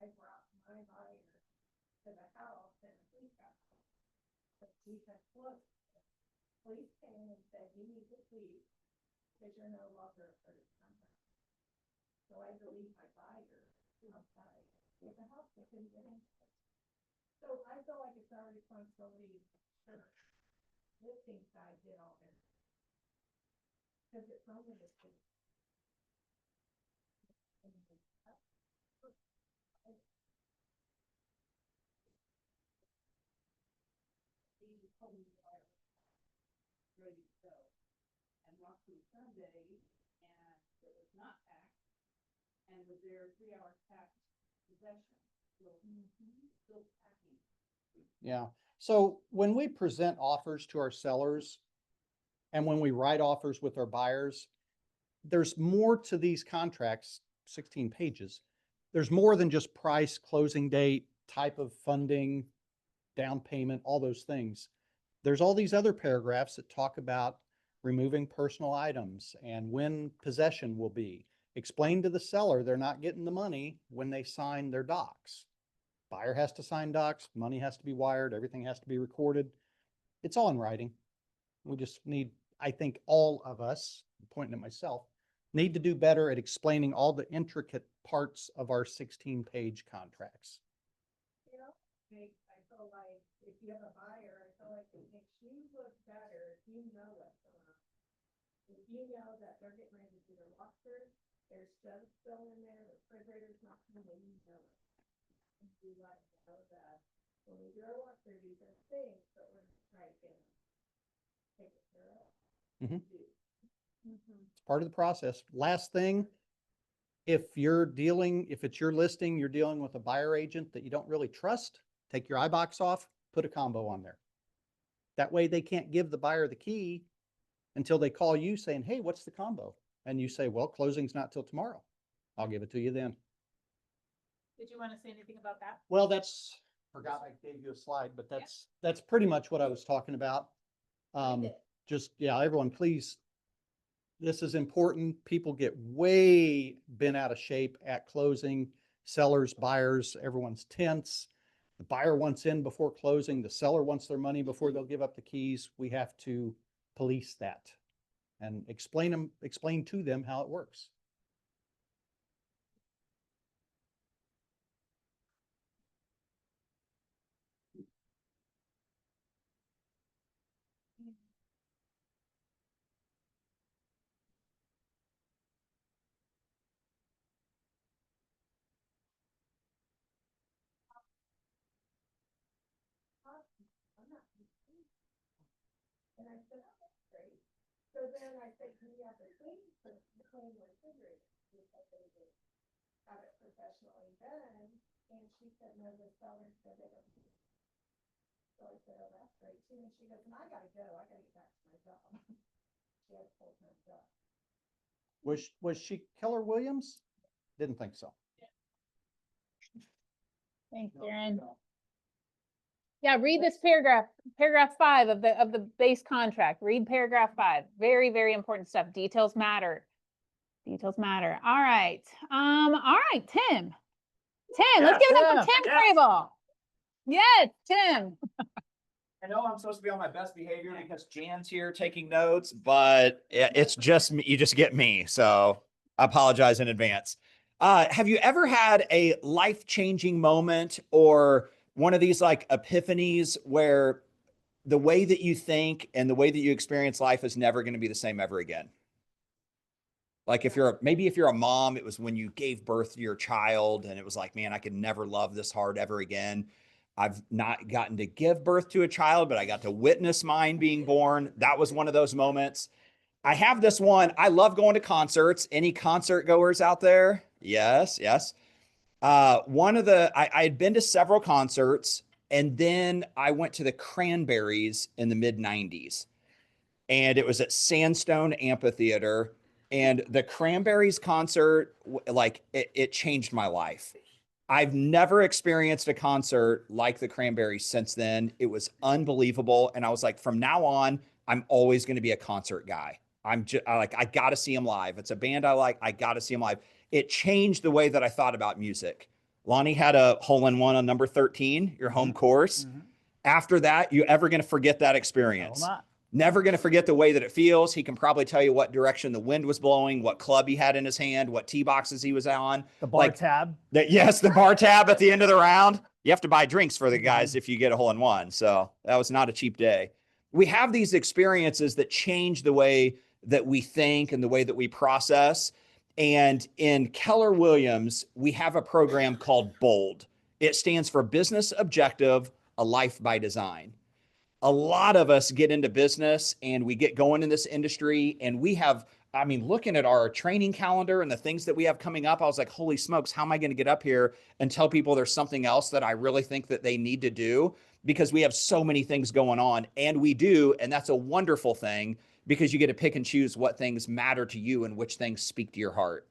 I brought my buyer to the house and we got, but we had looked. Police came and said, you need to leave because you're no longer a part of contract. So I believe my buyer outside. with the house, they couldn't get in. So I feel like it's our responsibility, the listing side did all this. Cause it's only the city. Ready to go. And walked through Sunday and it was not packed. And was there 3 hours packed possession. Still packing. Yeah. So when we present offers to our sellers and when we write offers with our buyers, there's more to these contracts, 16 pages. There's more than just price, closing date, type of funding, down payment, all those things. There's all these other paragraphs that talk about removing personal items and when possession will be. Explain to the seller they're not getting the money when they sign their docs. Buyer has to sign docs, money has to be wired, everything has to be recorded. It's all in writing. We just need, I think all of us, pointing at myself, need to do better at explaining all the intricate parts of our 16-page contracts. You know, I feel like if you have a buyer, I feel like it makes you look better if you know what's going on. If you know that they're getting ready to do their walkthrough, there's jugs still in there, the refrigerator's not coming, you know it. And you like to know that when we do our walkthrough, these are things that we're right in. Take it care of. Mhm. It's part of the process. Last thing, if it's your listing, you're dealing with a buyer agent that you don't really trust, take your iBox off, put a combo on there. That way they can't give the buyer the key until they call you saying, hey, what's the combo? And you say, well, closing's not till tomorrow. I'll give it to you then. Did you want to say anything about that? Well, forgot I gave you a slide, but that's pretty much what I was talking about. Everyone, please, this is important. People get way bent out of shape at closing. Sellers, buyers, everyone's tense. The buyer wants in before closing. The seller wants their money before they'll give up the keys. We have to police that and explain to them how it works. And I said, oh, that's great. So then I said, can you have the clean refrigerator? Because they would have it professionally done. And she said, no, the seller said they don't. So I said, oh, that's great too. And she goes, and I gotta go. I gotta get back to my job. She has a full-time job. Was she Keller Williams? Didn't think so. Thanks, Aaron. Yeah, read this paragraph 5 of the base contract. Read paragraph 5. Very, very important stuff. Details matter. Details matter. All right. Tim. Let's give it up for Tim Crable. Yes, Tim. I know I'm supposed to be on my best behavior because Jan's here taking notes, but it's just me. You just get me. So I apologize in advance. Have you ever had a life-changing moment or one of these like epiphanies where the way that you think and the way that you experience life is never going to be the same ever again? Like if you're a mom, it was when you gave birth to your child and it was like, man, I could never love this hard ever again. I've not gotten to give birth to a child, but I got to witness mine being born. That was one of those moments. I have this one. I love going to concerts. Any concert goers out there? Yes. I had been to several concerts and then I went to the Cranberries in the mid-90s and it was at Sandstone Amphitheater, and the Cranberries concert, it changed my life. I've never experienced a concert like the Cranberries since then. It was unbelievable. And I was like, from now on, I'm always going to be a concert guy. I got to see them live. It's a band I like. I got to see them live. It changed the way that I thought about music. Lonnie had a hole-in-one on number 13, your home course. After that, you ever going to forget that experience? No, I'm not. Never going to forget the way that it feels. He can probably tell you what direction the wind was blowing, what club he had in his hand, what tee boxes he was on. The bar tab. Yes, the bar tab at the end of the round. You have to buy drinks for the guys if you get a hole in one. So that was not a cheap day. We have these experiences that change the way that we think and the way that we process. And in Keller Williams, we have a program called BOLD. It stands for Business Objective, a Life by Design. A lot of us get into business and we get going in this industry, and we have, I mean, looking at our training calendar and the things that we have coming up, I was like, holy smokes, how am I going to get up here and tell people there's something else that I really think that they need to do? Because we have so many things going on, and we do. And that's a wonderful thing, because you get to pick and choose what things matter to you and which things speak to your heart.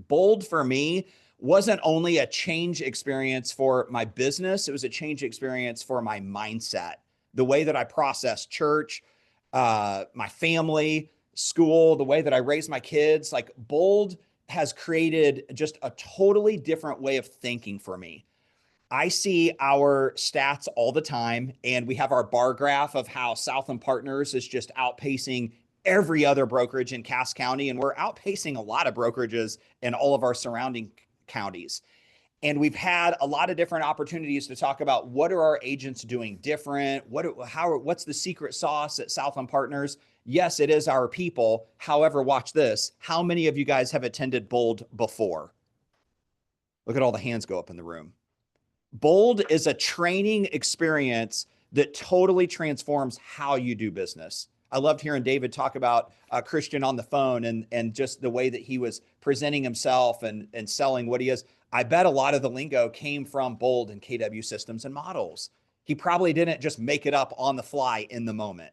BOLD for me wasn't only a change experience for my business, it was a change experience for my mindset. The way that I process church, my family, school, the way that I raise my kids, like BOLD has created just a totally different way of thinking for me. I see our stats all the time, and we have our bar graph of how Southland Partners is just outpacing every other brokerage in Cass County, and we're outpacing a lot of brokerages in all of our surrounding counties. And we've had a lot of different opportunities to talk about what are our agents doing different? What's the secret sauce at Southland Partners? Yes, it is our people. However, watch this. How many of you guys have attended BOLD before? Look at all the hands go up in the room. BOLD is a training experience that totally transforms how you do business. I loved hearing David talk about Christian on the phone and just the way that he was presenting himself and selling what he is. I bet a lot of the lingo came from BOLD and KW Systems and Models. He probably didn't just make it up on the fly in the moment.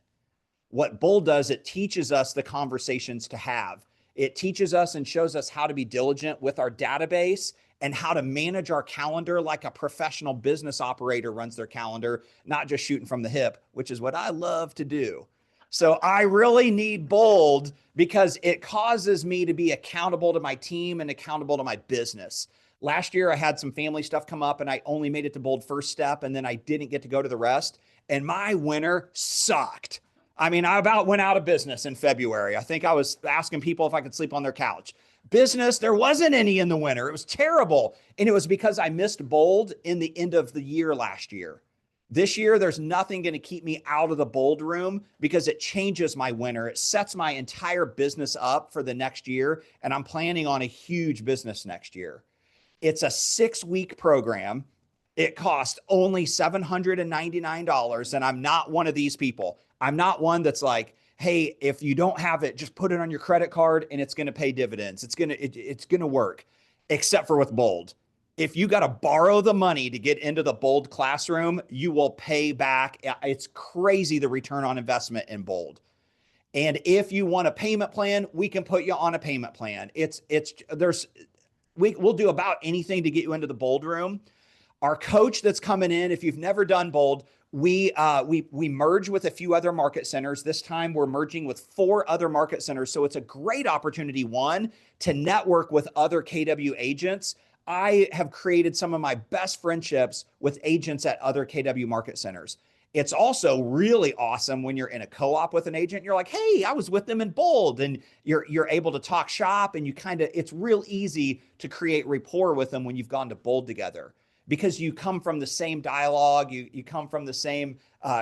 What BOLD does, it teaches us the conversations to have. It teaches us and shows us how to be diligent with our database and how to manage our calendar like a professional business operator runs their calendar, not just shooting from the hip, which is what I love to do. So I really need BOLD because it causes me to be accountable to my team and accountable to my business. Last year, I had some family stuff come up and I only made it to BOLD first step, and then I didn't get to go to the rest. And my winter sucked. I mean, I about went out of business in February. I think I was asking people if I could sleep on their couch. Business, there wasn't any in the winter. It was terrible. And it was because I missed BOLD in the end of the year last year. This year, there's nothing going to keep me out of the BOLD room because it changes my winter. It sets my entire business up for the next year. And I'm planning on a huge business next year. It's a 6-week program. It costs only $799. And I'm not one of these people. I'm not one that's like, hey, if you don't have it, just put it on your credit card and it's going to pay dividends. It's going to work, except for with BOLD. If you got to borrow the money to get into the BOLD classroom, you will pay back. It's crazy, the return on investment in BOLD. And if you want a payment plan, we can put you on a payment plan. We'll do about anything to get you into the BOLD room. Our coach that's coming in, if you've never done BOLD, we merge with a few other market centers. This time we're merging with 4 other market centers. So it's a great opportunity, one, to network with other KW agents. I have created some of my best friendships with agents at other KW market centers. It's also really awesome when you're in a co-op with an agent. You're like, hey, I was with them in BOLD, and you're able to talk shop, and it's real easy to create rapport with them when you've gone to BOLD together, because you come from the same dialogue, you come from the same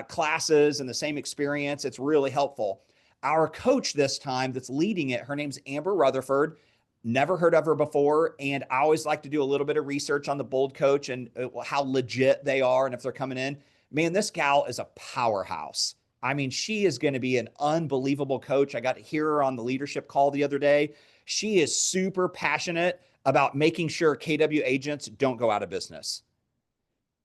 classes and the same experience. It's really helpful. Our coach this time that's leading it, her name's Amber Rutherford. Never heard of her before. And I always like to do a little bit of research on the BOLD coach and how legit they are and if they're coming in. Man, this gal is a powerhouse. I mean, she is going to be an unbelievable coach. I got to hear her on the leadership call the other day. She is super passionate about making sure KW agents don't go out of business.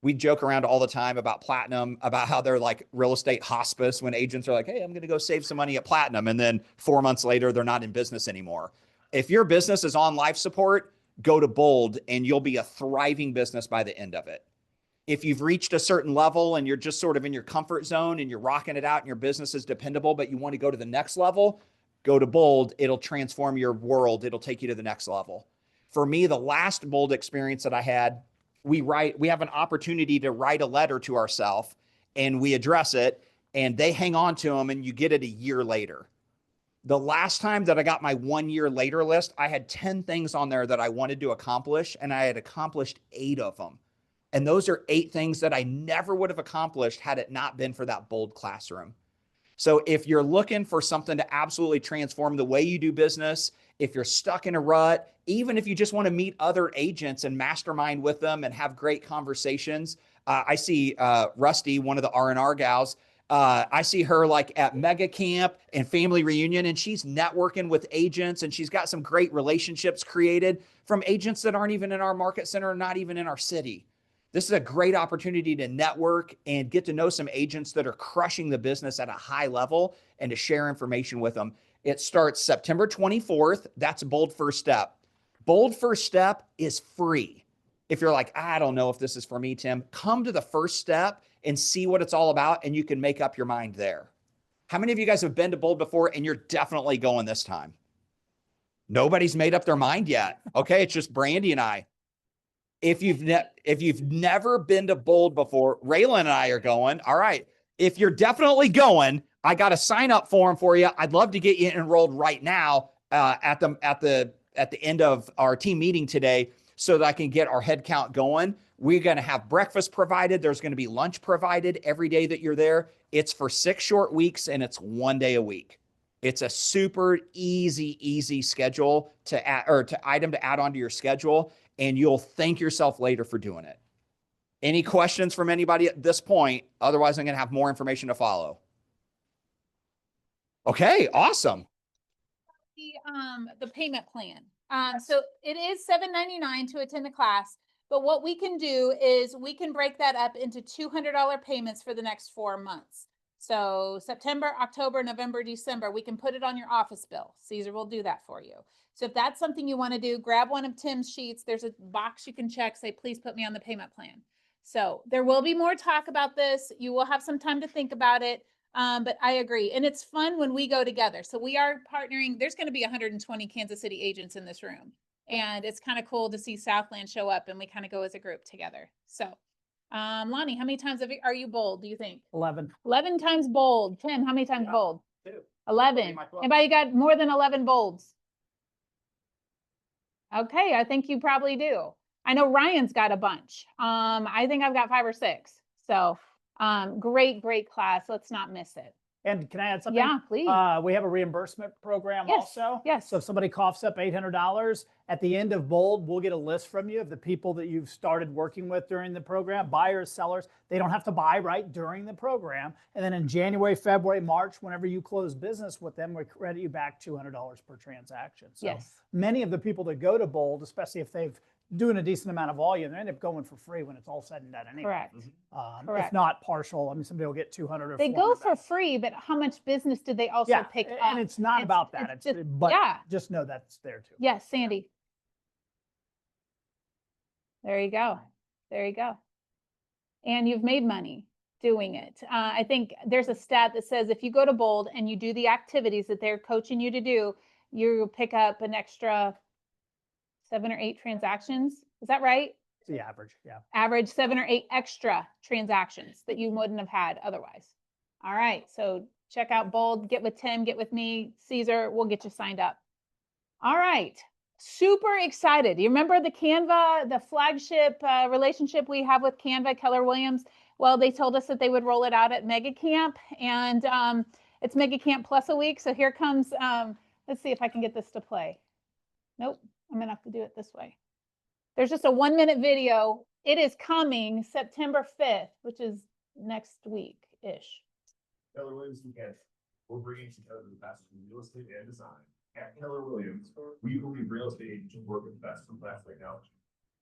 We joke around all the time about Platinum, about how they're like real estate hospice when agents are like, hey, I'm going to go save some money at Platinum. And then 4 months later, they're not in business anymore. If your business is on life support, go to BOLD and you'll be a thriving business by the end of it. If you've reached a certain level and you're just sort of in your comfort zone and you're rocking it out and your business is dependable, but you want to go to the next level, go to BOLD. It'll transform your world. It'll take you to the next level. For me, the last BOLD experience that I had, we have an opportunity to write a letter to ourselves and we address it. and they hang on to them and you get it a year later. The last time that I got my 1 year later list, I had 10 things on there that I wanted to accomplish, and I had accomplished 8 of them. And those are 8 things that I never would have accomplished had it not been for that Bold Classroom. So if you're looking for something to absolutely transform the way you do business, if you're stuck in a rut, even if you just want to meet other agents and mastermind with them and have great conversations, I see Rusty, one of the R&R gals, I see her like at Mega Camp and Family Reunion, and she's networking with agents, and she's got some great relationships created from agents that aren't even in our market center, not even in our city. This is a great opportunity to network and get to know some agents that are crushing the business at a high level and to share information with them. It starts September 24th. That's Bold First Step. Bold First Step is free. If you're like, I don't know if this is for me, Tim, come to the first step and see what it's all about, and you can make up your mind there. How many of you guys have been to Bold before and you're definitely going this time? Nobody's made up their mind yet. Okay, it's just Brandy and I. If you've never been to Bold before, Raylan and I are going. All right. If you're definitely going, I got a sign up form for you. I'd love to get you enrolled right now at the end of our team meeting today, so that I can get our head count going. We're going to have breakfast provided. There's going to be lunch provided every day that you're there. It's for 6 short weeks, and it's 1 day a week. It's a super easy schedule to add, or to item to add onto your schedule, and you'll thank yourself later for doing it. Any questions from anybody at this point? Otherwise, I'm going to have more information to follow. Okay, awesome. The payment plan. So it is $7.99 to attend the class, but what we can do is we can break that up into $200 payments for the next 4 months. So September, October, November, December, we can put it on your office bill. Caesar will do that for you. So if that's something you want to do, grab one of Tim's sheets. There's a box you can check, say, please put me on the payment plan. So there will be more talk about this. You will have some time to think about it. But I agree. And it's fun when we go together. So we are partnering. There's going to be 120 Kansas City agents in this room. And it's kind of cool to see Southland show up, and we kind of go as a group together. So, Lonnie, how many times are you Bold, do you think? 11. 11 times Bold. Tim, how many times Bold? 2. 11. Anybody got more than 11 Bolds? Okay, I think you probably do. I know Ryan's got a bunch. I think I've got 5 or 6. So great class. Let's not miss it. And can I add something? Yeah, please. We have a reimbursement program Yes, also. yes. So if somebody coughs up $800, at the end of Bold, we'll get a list from you of the people that you've started working with during the program, buyers, sellers. They don't have to buy right during the program. And then in January, February, March, whenever you close business with them, we credit you back $200 per transaction. So Yes. many of the people that go to Bold, especially if they've doing a decent amount of volume, they end up going for free when it's all said and done anyway. Correct. Correct. If not partial, I mean, somebody will get 200 or They go 400 for free, but how much business did they also pick up? and it's not about that. it's It's, just- but yeah. just know that's there too. Yes, Sandy. There you go. There you go. And you've made money doing it. I think there's a stat that says if you go to Bold and you do the activities that they're coaching you to do, you pick up an extra 7 or 8 transactions. Is that right? It's the average, yeah. Average 7 or 8 extra transactions that you wouldn't have had otherwise. All right, so check out Bold, get with Tim, get with me, Caesar, we'll get you signed up. All right, super excited. You remember the Canva, the flagship relationship we have with Canva, Keller Williams? Well, they told us that they would roll it out at Mega Camp, and it's Mega Camp plus a week. So here comes, let's see if I can get this to play. Nope, I'm gonna have to do it this way. There's just a 1-minute video. It is coming September 5th, which is next week-ish. Keller Williams and Canada. We're bringing together the best in real estate and design. At Keller Williams, we believe real estate agents should work with best-in-class technology.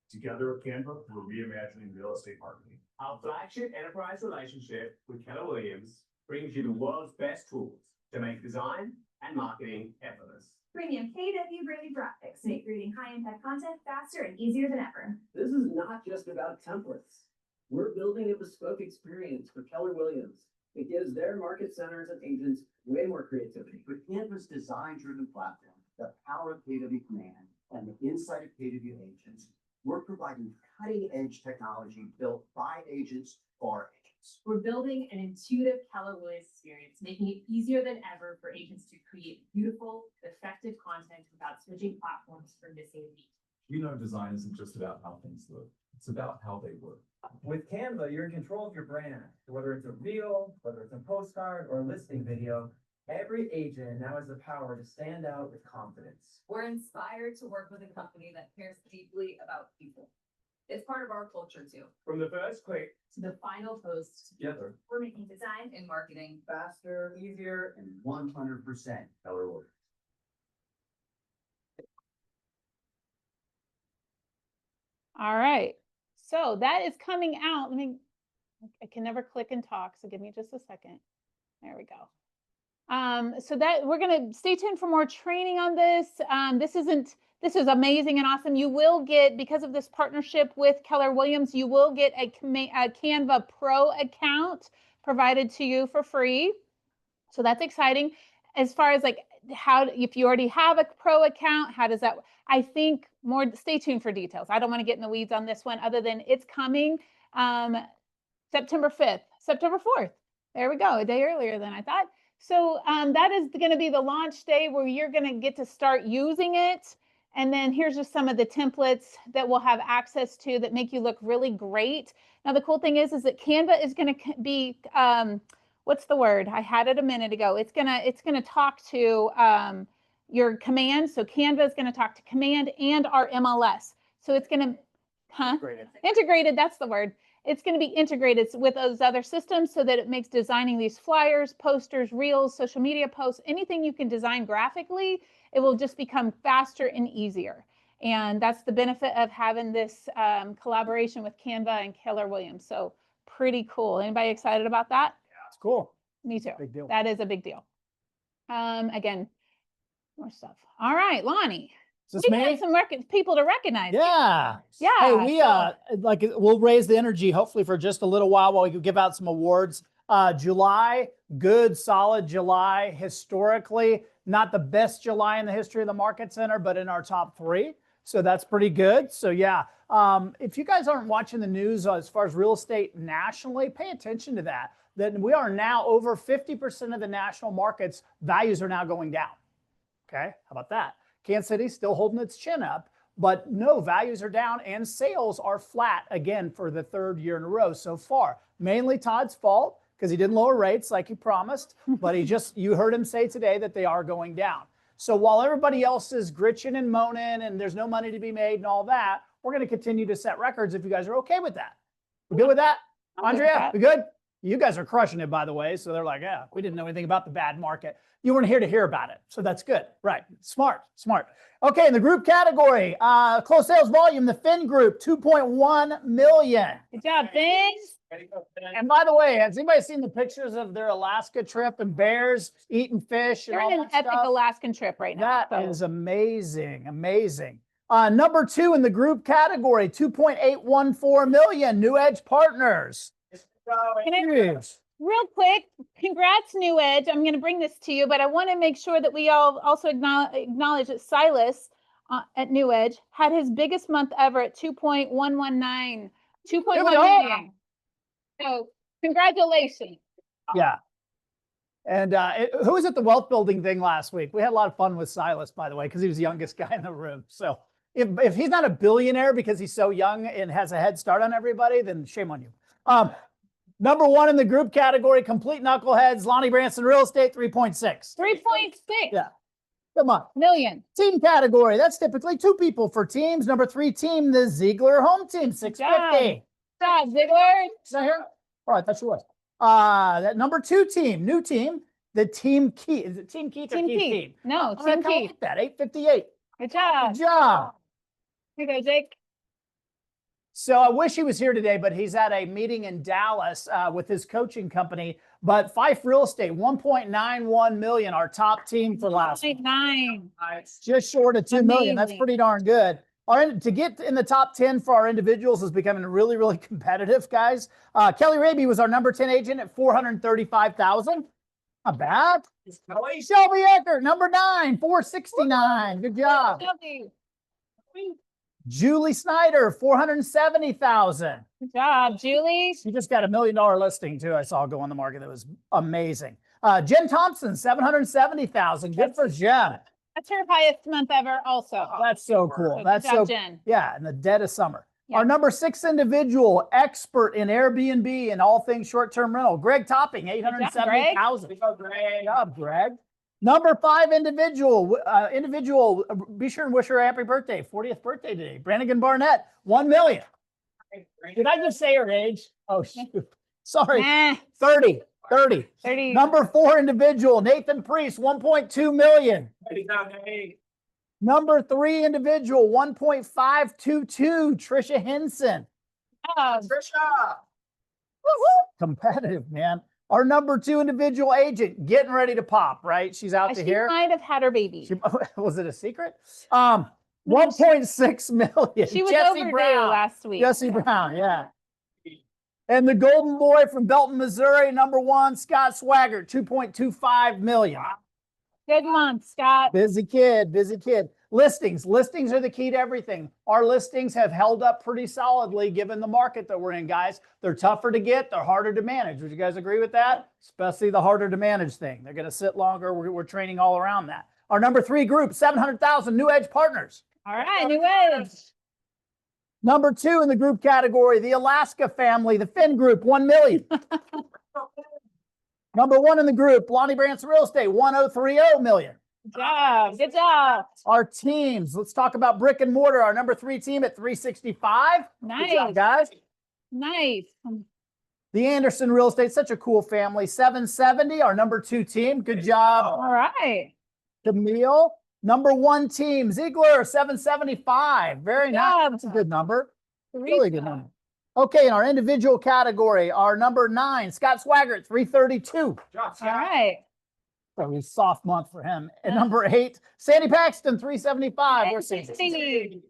Together with Canva, we're reimagining real estate marketing. Our flagship enterprise relationship with Keller Williams brings you the world's best tools to make design and marketing effortless. Premium KW Brady graphics make creating high-impact content faster and easier than ever. This is not just about templates. We're building a bespoke experience for Keller Williams. It gives their market centers and agents way more creativity. With Canva's design-driven platform, the power of KW Command, and the insight of KW agents, we're providing cutting-edge technology built by agents for agents. We're building an intuitive Keller Williams experience, making it easier than ever for agents to create beautiful, effective content without switching platforms or missing a beat. We know design isn't just about how things look, it's about how they work. With Canva, you're in control of your brand, whether it's a reel, whether it's a postcard or a listing video. Every agent now has the power to stand out with confidence. We're inspired to work with a company that cares deeply about people. It's part of our culture too. From the first click To the final post Together, We're making design in marketing. faster, easier, And 100% Keller Williams. All right. So that is coming out. I can never click and talk, so give me just a second. There we go. So that we're gonna stay tuned for more training on this. This is amazing and awesome. You will get, because of this partnership with Keller Williams, you will get a Canva Pro account provided to you for free. So that's exciting. As far as like if you already have a pro account, how does that, I think stay tuned for details. I don't want to get in the weeds on this one other than it's coming September 5th, September 4th. There we go, a day earlier than I thought. So that is going to be the launch day where you're going to get to start using it. And then here's just some of the templates that we'll have access to that make you look really great. Now, the cool thing is that Canva is going to be, what's the word? I had it a minute ago. It's gonna talk to your command. So Canva is going to talk to command and our MLS. So it's going to, integrated, that's the word. It's going to be integrated with those other systems so that it makes designing these flyers, posters, reels, social media posts, anything you can design graphically, it will just become faster and easier. And that's the benefit of having this collaboration with Canva and Keller Williams. So pretty cool. Anybody excited about that? Yeah, it's cool. Me too. Big deal. That is a big deal. Again, more stuff. All right, Lonnie. Is this We me? got some people to recognize. Yeah. Yeah. Hey, we so- like we'll raise the energy hopefully for just a little while we can give out some awards. July, good, solid July. Historically, not the best July in the history of the Market Center, but in our top 3. So that's pretty good. So yeah, if you guys aren't watching the news as far as real estate nationally, pay attention to that. That we are now over 50% of the national markets values are now going down. Okay, how about that? Kansas City still holding its chin up, but no, values are down and sales are flat again for the 3rd year in a row so far. Mainly Todd's fault because he didn't lower rates like he promised, but you heard him say today that they are going down. So while everybody else is gritching and moaning and there's no money to be made and all that, we're going to continue to set records if you guys are okay with that. We good with that? Andrea, we good? You guys are crushing it, by the way. So they're like, yeah, we didn't know anything about the bad market. You weren't here to hear about it. So that's good. Right. Smart. Okay. In the group category, closed sales volume, the Finn Group, 2.1 million. Good job, Finn. And by the way, has anybody seen the pictures of their Alaska trip and bears eating fish and They're all in an that epic stuff? Alaskan trip right now. That is amazing. Number 2 in the group category, 2.814 million, New Edge Partners. Real quick, congrats, New Edge. I'm going to bring this to you, but I want to make sure that we all also acknowledge that Silas at New Edge had his biggest month ever at 2.119, 2.1 million. So congratulations. Yeah. And who was at the wealth building thing last week? We had a lot of fun with Silas, by the way, because he was the youngest guy in the room. So if he's not a billionaire because he's so young and has a head start on everybody, then shame on you. Number 1 in the group category, complete knuckleheads, Lonnie Branson Real Estate, 3.6. 3.6. Yeah. Come on. Million. Team category, that's typically 2 people for teams. Number 3 team, the Ziegler Home Team, 650. Good job, Ziegler. Is that here? All right, that's yours. That number 2 team, new team, the Team Keith. Is it Team Keith or Team Keith Keith. Team? No, I'm Team gonna Keith. That 858. Good job. Good job. Here you go, Jake. So I wish he was here today, but he's at a meeting in Dallas with his coaching company. But Fife Real Estate, 1.91 million, our top team for last week. 0.9. Just short of 2 million. That's Amazing. pretty darn good. To get in the top 10 for our individuals is becoming really, really competitive, guys. Kelly Raby was our number 10 agent at 435,000. Not bad. Shelby Eckert, number 9, 469. Good job. Shelby. Julie Snyder, 470,000. Good job, Julie. She just got $1 million listing too. I saw go on the market. That was amazing. Jen Thompson, 770,000. Good for Jen. That's her highest month ever also. That's so cool. Good That's job, so Jen. Yeah, in the dead of summer. Yeah. Our number 6 individual, expert in Airbnb and all things short-term rental, Greg Topping, 870,000. Good job, Greg. Number 5 individual, be sure and wish her a happy birthday, 40th birthday today. Brannigan Barnett, 1 million. Did I just say her age? Oh, shoot. Sorry. Nah. 30. 30. Number 4 individual, Nathan Priest, 1.2 million. Number 3 individual, 1.522, Trisha Henson. Trisha. Competitive, man. Our number 2 individual agent, getting ready to pop, right? She's out to She here. might have had her baby. Was it a secret? 1.6 million. She was Jesse overdue Brown. last week. Jesse Brown, yeah. And the golden boy from Belton, Missouri, number 1, Scott Swaggart, 2.25 million. Good month, Scott. Busy kid, busy kid. Listings are the key to everything. Our listings have held up pretty solidly given the market that we're in, guys. They're tougher to get, they're harder to manage. Would you guys agree with that? Especially the harder to manage thing. They're going to sit longer. We're training all around that. Our number 3 group, 700,000 New Edge partners. All right, New Edge. Number 2 in the group category, the Alaska family, the Finn group, 1 million. Number 1 in the group, Lonnie Branson Real Estate, 1.030 million. Good job. Good job. Our teams, let's talk about brick and mortar. Our number 3 team at 365. Nice. Good job, guys. Nice. The Anderson Real Estate, such a cool family, 770. Our number 2 team, good job. All right. Camille. Number 1 team, Ziegler, 775. Very nice. That's a good number. Really good number. Okay, in our individual category, our number 9, Scott Swaggart, 332. All right. So it was a soft month for him. And number 8, Sandy Paxton, 375. We're seeing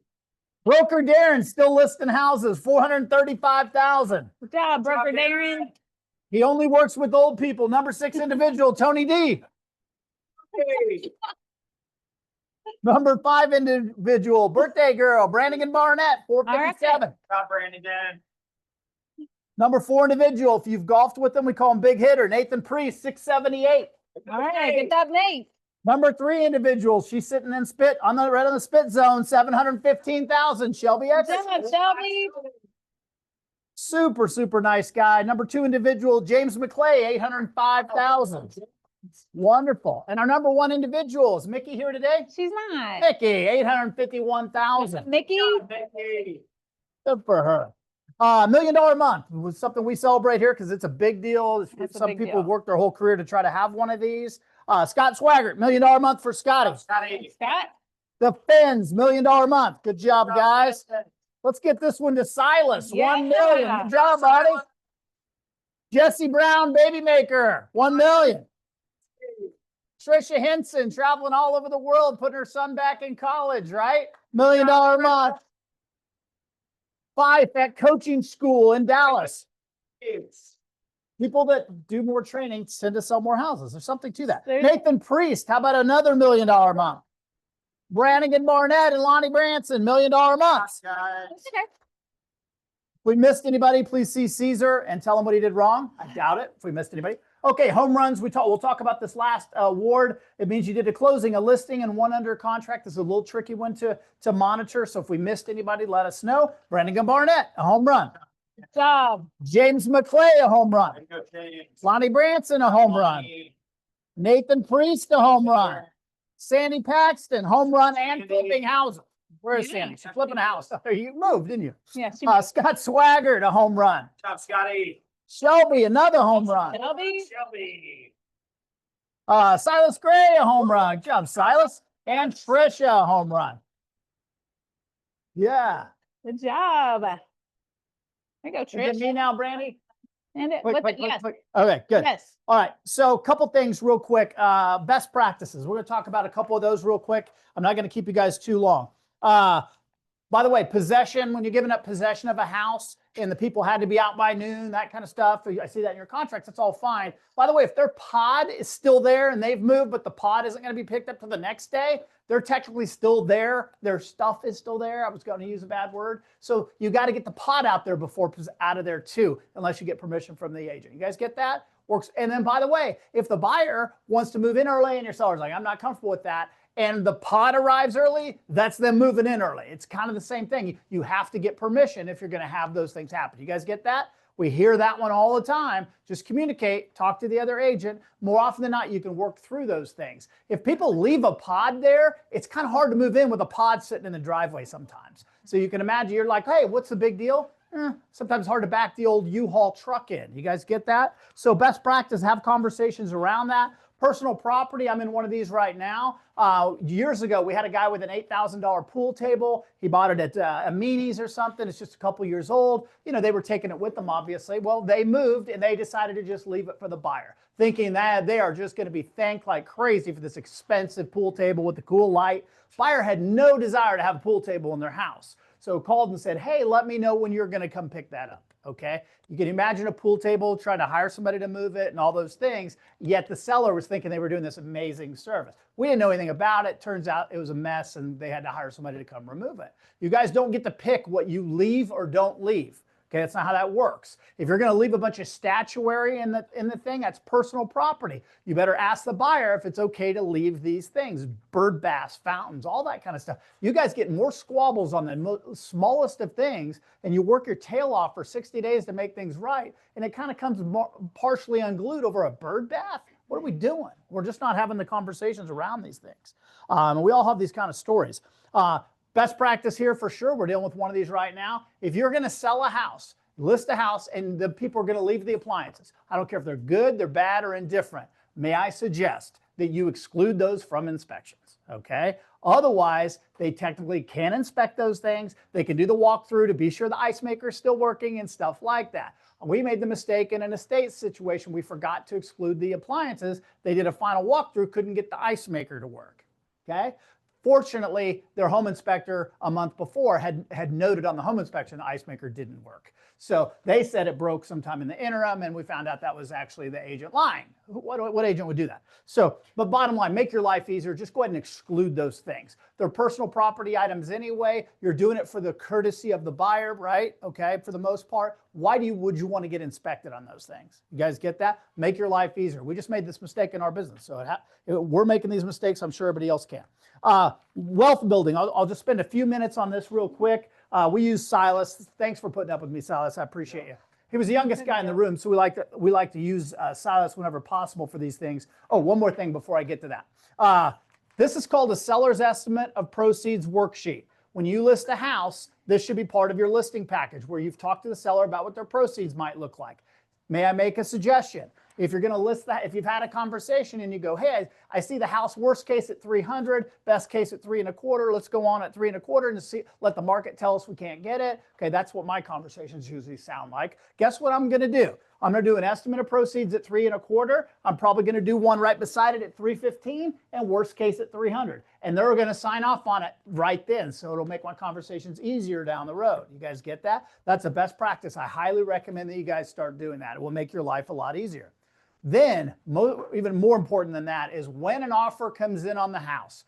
Broker Darren still listing houses, 435,000. Good job, Broker Darren. He only works with old people. Number 6 individual, Tony D. Number 5 individual, birthday girl, Brannigan Barnett, 457. Stop, Brandon. Number 4 individual, if you've golfed with him, we call him big hitter, Nathan Priest, 678. All right, good job, Nate. Number 3 individual, she's sitting in spit on the right on the spit zone, 715,000. Shelby Good X. job, Shelby. Super, super nice guy. Number 2 individual, James McClay, 805,000. Wonderful. And our number 1 individual, is Mickey here today? She's not. Mickey, 851,000. Mickey. Good for her. $1 million a month was something we celebrate here because it's a big deal. It's a Some big people deal. have worked their whole career to try to have one of these. Scott Swaggart, $1 million a month for Scotty. Scott. The Finns, $1 million a month. Good job, guys. Let's get this one to Silas. Yeah. 1 million. Good job, buddy. Jesse Brown, baby maker, 1 million. Trisha Henson, traveling all over the world, putting her son back in college, right? $1 million a month. Fife at coaching school in Dallas. People that do more training tend to sell more houses. There's something to that. Nathan Priest, how about another $1 million a month? Brannigan Barnett and Lonnie Branson, $1 million a month. If we missed anybody, please see Caesar and tell him what he did wrong. I doubt it if we missed anybody. Okay, home runs. We'll talk about this last award. It means you did a closing, a listing, and 1 under contract. This is a little tricky one to monitor. So if we missed anybody, let us know. Brannigan Barnett, a home run. Good job. James McClay, a home run. Lonnie Branson, a home run. Nathan Priest, a home run. Sandy Paxton, home run and flipping houses. Where is Sandy? She's flipping a house. You moved, didn't you? Yeah. Scott Swaggart, a home run. Good job, Scotty. Shelby, another home run. Shelby. Silas Gray, a home run. Good job, Silas. And Trisha, a home run. Yeah. Good job. There you go, Is it Trish. me now, Brandy? And it. Quick, Yes. Okay, good. Yes. All right. So a couple things real quick. Best practices. We're going to talk about a couple of those real quick. I'm not going to keep you guys too long. By the way, possession, when you're giving up possession of a house and the people had to be out by noon, that kind of stuff, I see that in your contracts, that's all fine. By the way, if their pod is still there and they've moved, but the pod isn't going to be picked up till the next day, they're technically still there. Their stuff is still there. I was going to use a bad word. So you got to get the pod out there before out of there too, unless you get permission from the agent. You guys get that? Works. And then by the way, if the buyer wants to move in early and your seller's like, I'm not comfortable with that, and the pod arrives early, that's them moving in early. It's kind of the same thing. You have to get permission if you're going to have those things happen. You guys get that? We hear that one all the time. Just communicate, talk to the other agent. More often than not, you can work through those things. If people leave a pod there, it's kind of hard to move in with a pod sitting in the driveway sometimes. So you can imagine you're like, hey, what's the big deal? Sometimes hard to back the old U-Haul truck in. You guys get that? So best practice, have conversations around that. Personal property, I'm in one of these right now. Years ago, we had a guy with an $8,000 pool table. He bought it at Amini's or something. It's just a couple years old. You know, they were taking it with them, obviously. Well, they moved and they decided to just leave it for the buyer, thinking that they are just going to be thanked like crazy for this expensive pool table with the cool light. Buyer had no desire to have a pool table in their house. So called and said, hey, let me know when you're going to come pick that up. Okay. You can imagine a pool table trying to hire somebody to move it and all those things. Yet the seller was thinking they were doing this amazing service. We didn't know anything about it. Turns out it was a mess and they had to hire somebody to come remove it. You guys don't get to pick what you leave or don't leave. Okay, that's not how that works. If you're going to leave a bunch of statuary in the thing, that's personal property. You better ask the buyer if it's okay to leave these things, bird baths, fountains, all that kind of stuff. You guys get more squabbles on the smallest of things, and you work your tail off for 60 days to make things right, and it kind of comes partially unglued over a bird bath. What are we doing? We're just not having the conversations around these things. We all have these kind of stories. Best practice here for sure. We're dealing with one of these right now. If you're going to sell a house, list a house, and the people are going to leave the appliances. I don't care if they're good, they're bad, or indifferent. May I suggest that you exclude those from inspections, okay? Otherwise, they technically can inspect those things. They can do the walkthrough to be sure the ice maker is still working and stuff like that. We made the mistake in an estate situation. We forgot to exclude the appliances. They did a final walkthrough, couldn't get the ice maker to work, okay? Fortunately, their home inspector a month before had noted on the home inspection the ice maker didn't work. So they said it broke sometime in the interim, and we found out that was actually the agent lying. What agent would do that? So, but bottom line, make your life easier. Just go ahead and exclude those things. They're personal property items anyway. You're doing it for the courtesy of the buyer, right? Okay, for the most part. Why would you want to get inspected on those things? You guys get that? Make your life easier. We just made this mistake in our business. So we're making these mistakes. I'm sure everybody else can. Wealth building. I'll just spend a few minutes on this real quick. We use Silas. Thanks for putting up with me, Silas. I appreciate you. He was the youngest guy in the room, so we like to use Silas whenever possible for these things. Oh, one more thing before I get to that. This is called a seller's estimate of proceeds worksheet. When you list a house, this should be part of your listing package where you've talked to the seller about what their proceeds might look like. May I make a suggestion? If you're going to list that, if you've had a conversation and you go, hey, I see the house worst case at 300, best case at 3 1/4, let's go on at 3 1/4 and see, let the market tell us we can't get it. Okay, that's what my conversations usually sound like. Guess what I'm going to do? I'm going to do an estimate of proceeds at 3 1/4. I'm probably going to do one right beside it at 315 and worst case at 300. And they're going to sign off on it right then. So it'll make my conversations easier down the road. You guys get that? That's a best practice. I highly recommend that you guys start doing that. It will make your life a lot easier. Then, even more important than that is when an offer comes in on the house,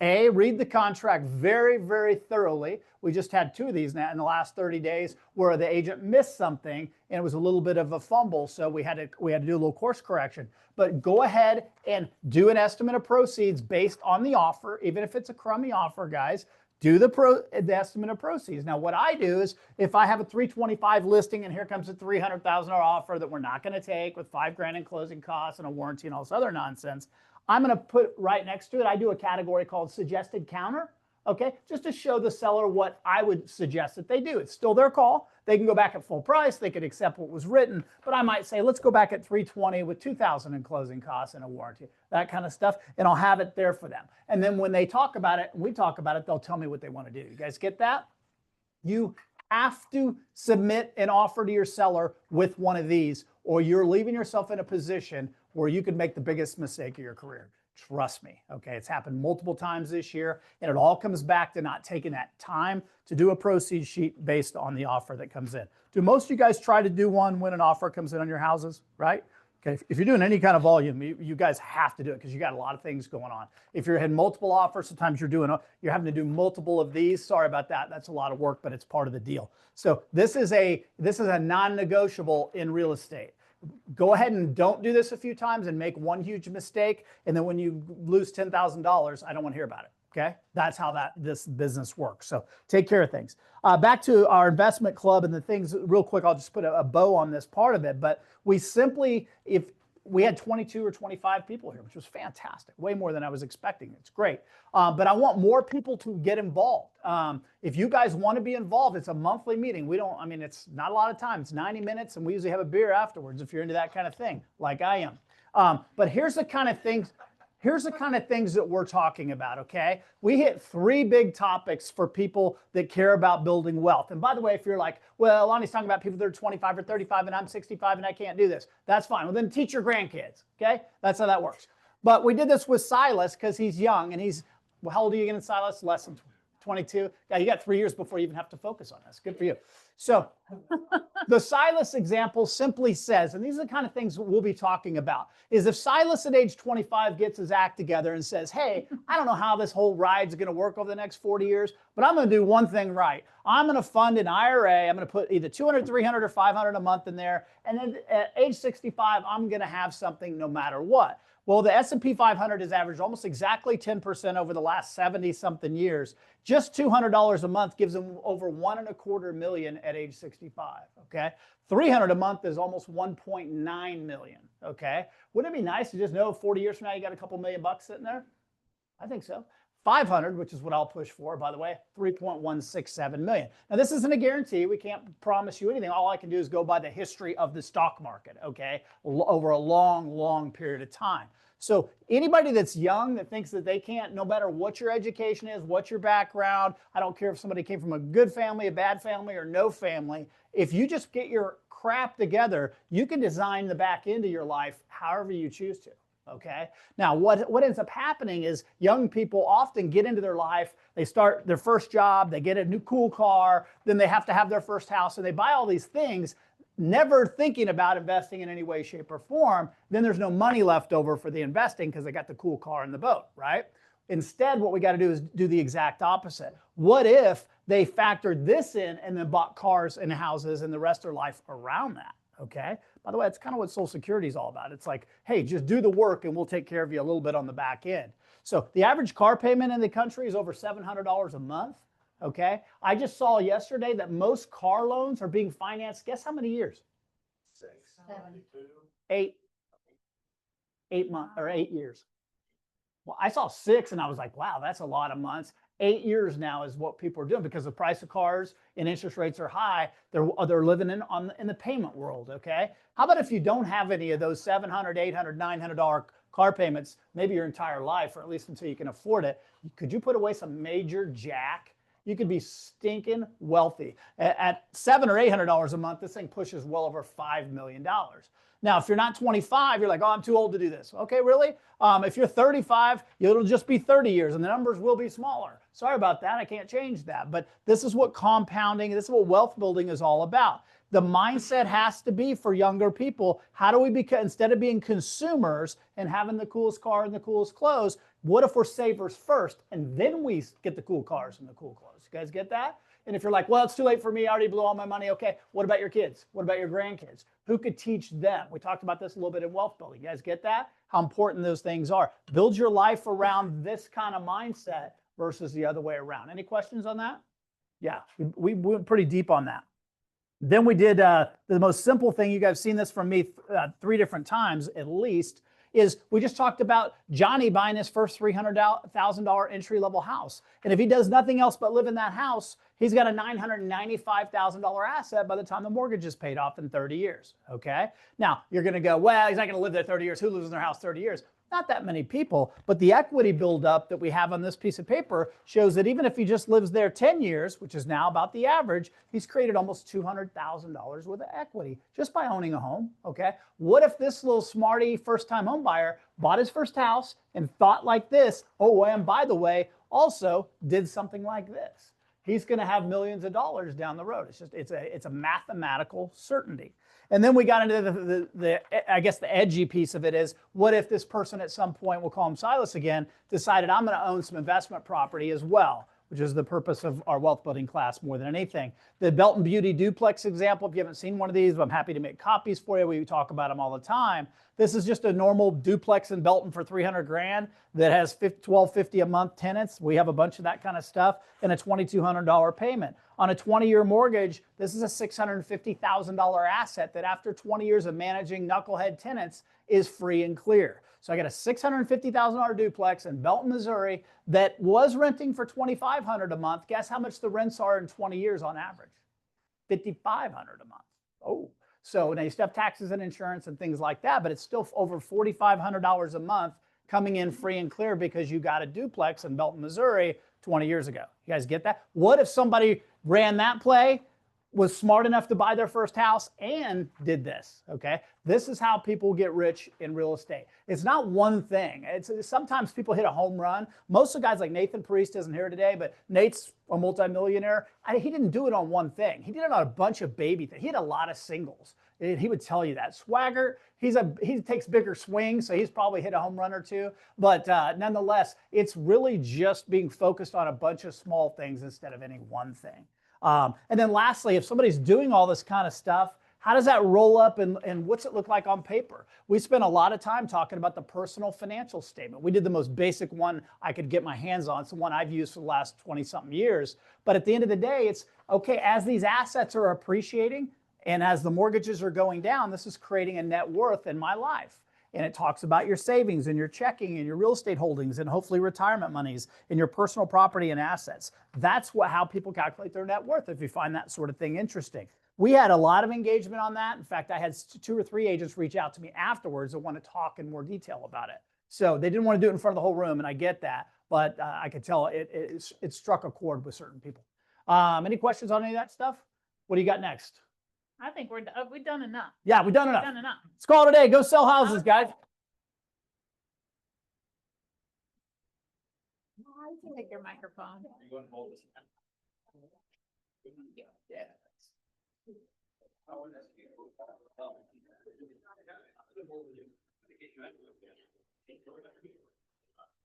read the contract very, very thoroughly. We just had 2 of these now in the last 30 days where the agent missed something and it was a little bit of a fumble. So we had to do a little course correction. But go ahead and do an estimate of proceeds based on the offer, even if it's a crummy offer, guys. Do the estimate of proceeds. Now, what I do is if I have a 325 listing and here comes a $300,000 offer that we're not going to take with $5,000 in closing costs and a warranty and all this other nonsense, I'm going to put right next to it, I do a category called suggested counter. Okay, just to show the seller what I would suggest that they do. It's still their call. They can go back at full price. They could accept what was written, but I might say, let's go back at 320 with 2,000 in closing costs and a warranty, that kind of stuff. And I'll have it there for them. And then when they talk about it, we talk about it, they'll tell me what they want to do. You guys get that? You have to submit an offer to your seller with one of these, or you're leaving yourself in a position where you could make the biggest mistake of your career. Trust me. Okay. It's happened multiple times this year, and it all comes back to not taking that time to do a proceed sheet based on the offer that comes in. Do most of you guys try to do one when an offer comes in on your houses, right? Okay. If you're doing any kind of volume, you guys have to do it because you got a lot of things going on. If you're hitting multiple offers, sometimes you're having to do multiple of these. Sorry about that. That's a lot of work, but it's part of the deal. So this is a non-negotiable in real estate. Go ahead and don't do this a few times and make one huge mistake. And then when you lose $10,000, I don't want to hear about it. Okay. That's how this business works. So take care of things. Back to our investment club and the things real quick. I'll just put a bow on this part of it, but we simply, if we had 22 or 25 people here, which was fantastic, way more than I was expecting. It's great. But I want more people to get involved. If you guys want to be involved, it's a monthly meeting. It's not a lot of time. It's 90 minutes and we usually have a beer afterwards if you're into that kind of thing, like I am. But here's the kind of things that we're talking about, okay? We hit 3 big topics for people that care about building wealth. And by the way, if you're like, well, Lonnie's talking about people that are 25 or 35 and I'm 65 and I can't do this, that's fine. Well, then teach your grandkids, okay? That's how that works. But we did this with Silas because he's young and well, how old are you again, Silas? Less than 22? Yeah, you got 3 years before you even have to focus on this. Good for you. So the Silas example simply says, and these are the kind of things we'll be talking about, is if Silas at age 25 gets his act together and says, hey, I don't know how this whole ride's going to work over the next 40 years, but I'm going to do one thing right. I'm going to fund an IRA. I'm going to put either 200, 300, or 500 a month in there. And then at age 65, I'm going to have something no matter what. Well, the S&P 500 has averaged almost exactly 10% over the last 70-something years. Just $200 a month gives them over $1.25 million at age 65, okay? $300 a month is almost $1.9 million, okay? Wouldn't it be nice to just know 40 years from now you got a couple $1 million sitting there? I think so. 500, which is what I'll push for, by the way, 3.167 million. Now, this isn't a guarantee. We can't promise you anything. All I can do is go by the history of the stock market, okay, over a long, long period of time. So anybody that's young that thinks that they can't, no matter what your education is, what your background, I don't care if somebody came from a good family, a bad family, or no family, if you just get your crap together, you can design the back end of your life however you choose to. Okay. Now, what ends up happening is young people often get into their life. They start their first job. They get a new cool car. Then they have to have their first house. And they buy all these things, never thinking about investing in any way, shape, or form. Then there's no money left over for the investing because they got the cool car and the boat, right? Instead, what we got to do is do the exact opposite. What if they factored this in and then bought cars and houses and the rest of their life around that? Okay. By the way, that's kind of what Social Security is all about. It's like, hey, just do the work and we'll take care of you a little bit on the back end. So the average car payment in the country is over $700 a month. Okay. I just saw yesterday that most car loans are being financed. Guess how many years? 6. 8 months or 8 years. Well, I saw 6 and I was like, wow, that's a lot of months. 8 years now is what people are doing because the price of cars and interest rates are high. They're living in the payment world. Okay. How about if you don't have any of those $700, $800, $900 car payments, maybe your entire life, or at least until you can afford it? Could you put away some major jack? You could be stinking wealthy. At $700 or $800 a month, this thing pushes well over $5 million. Now, if you're not 25, you're like, oh, I'm too old to do this. Okay, really? If you're 35, it'll just be 30 years and the numbers will be smaller. Sorry about that. I can't change that. But this is what compounding, this is what wealth building is all about. The mindset has to be for younger people. How do we become, instead of being consumers and having the coolest car and the coolest clothes, what if we're savers first and then we get the cool cars and the cool clothes? You guys get that? And if you're like, well, it's too late for me, I already blew all my money. Okay, what about your kids? What about your grandkids? Who could teach them? We talked about this a little bit in wealth building. You guys get that? How important those things are. Build your life around this kind of mindset versus the other way around. Any questions on that? Yeah, we went pretty deep on that. Then we did the most simple thing. You guys have seen this from me 3 different times at least, is we just talked about Johnny buying his first $300,000 entry-level house. And if he does nothing else but live in that house, he's got a $995,000 asset by the time the mortgage is paid off in 30 years. Okay. Now you're going to go, well, he's not going to live there 30 years. Who lives in their house 30 years? Not that many people, but the equity buildup that we have on this piece of paper shows that even if he just lives there 10 years, which is now about the average, he's created almost $200,000 worth of equity just by owning a home. Okay. What if this little smarty first-time home buyer bought his first house and thought like this? Oh, and by the way, also did something like this. He's going to have millions of dollars down the road. It's a mathematical certainty. And then we got into I guess the edgy piece of it is, what if this person at some point, we'll call him Silas again, decided I'm going to own some investment property as well, which is the purpose of our wealth building class more than anything. The Belton Beauty duplex example, if you haven't seen one of these, I'm happy to make copies for you. We talk about them all the time. This is just a normal duplex in Belton for 300 grand that has $12.50 a month tenants. We have a bunch of that kind of stuff and a $2,200 payment. On a 20-year mortgage, this is a $650,000 asset that after 20 years of managing knucklehead tenants is free and clear. So I got a $650,000 duplex in Belton, Missouri that was renting for $2,500 a month. Guess how much the rents are in 20 years on average? $5,500 a month. Oh, so now you still have taxes and insurance and things like that, but it's still over $4,500 a month coming in free and clear because you got a duplex in Belton, Missouri 20 years ago. You guys get that? What if somebody ran that play, was smart enough to buy their first house and did this? Okay. This is how people get rich in real estate. It's not one thing. Sometimes people hit a home run. Most of the guys like Nathan Priest isn't here today, but Nate's a multimillionaire. He didn't do it on one thing. He did it on a bunch of baby things. He had a lot of singles. He would tell you that. Swagger, he takes bigger swings, so he's probably hit a home run or two. But nonetheless, it's really just being focused on a bunch of small things instead of any one thing. And then lastly, if somebody's doing all this kind of stuff, how does that roll up and what's it look like on paper? We spent a lot of time talking about the personal financial statement. We did the most basic one I could get my hands on. It's the one I've used for the last 20-something years. But at the end of the day, it's, okay, as these assets are appreciating and as the mortgages are going down, this is creating a net worth in my life. And it talks about your savings and your checking and your real estate holdings and hopefully retirement monies and your personal property and assets. That's how people calculate their net worth, if you find that sort of thing interesting. We had a lot of engagement on that. In fact, I had 2 or 3 agents reach out to me afterwards that want to talk in more detail about it. So they didn't want to do it in front of the whole room, and I get that. But I could tell it struck a chord with certain people. Any questions on any of that stuff? What do you got next? I think we've done enough. Yeah, we've done enough. Done enough. Let's call it a day. Go sell houses, guys. Take your microphone. Yeah.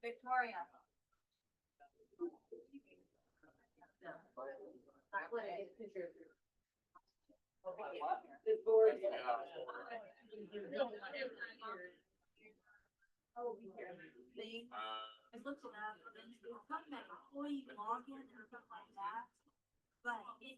Victoria. No. I want to get a picture of your. The board. Oh, see? It looks like, it's talking about employee login or something like that, but it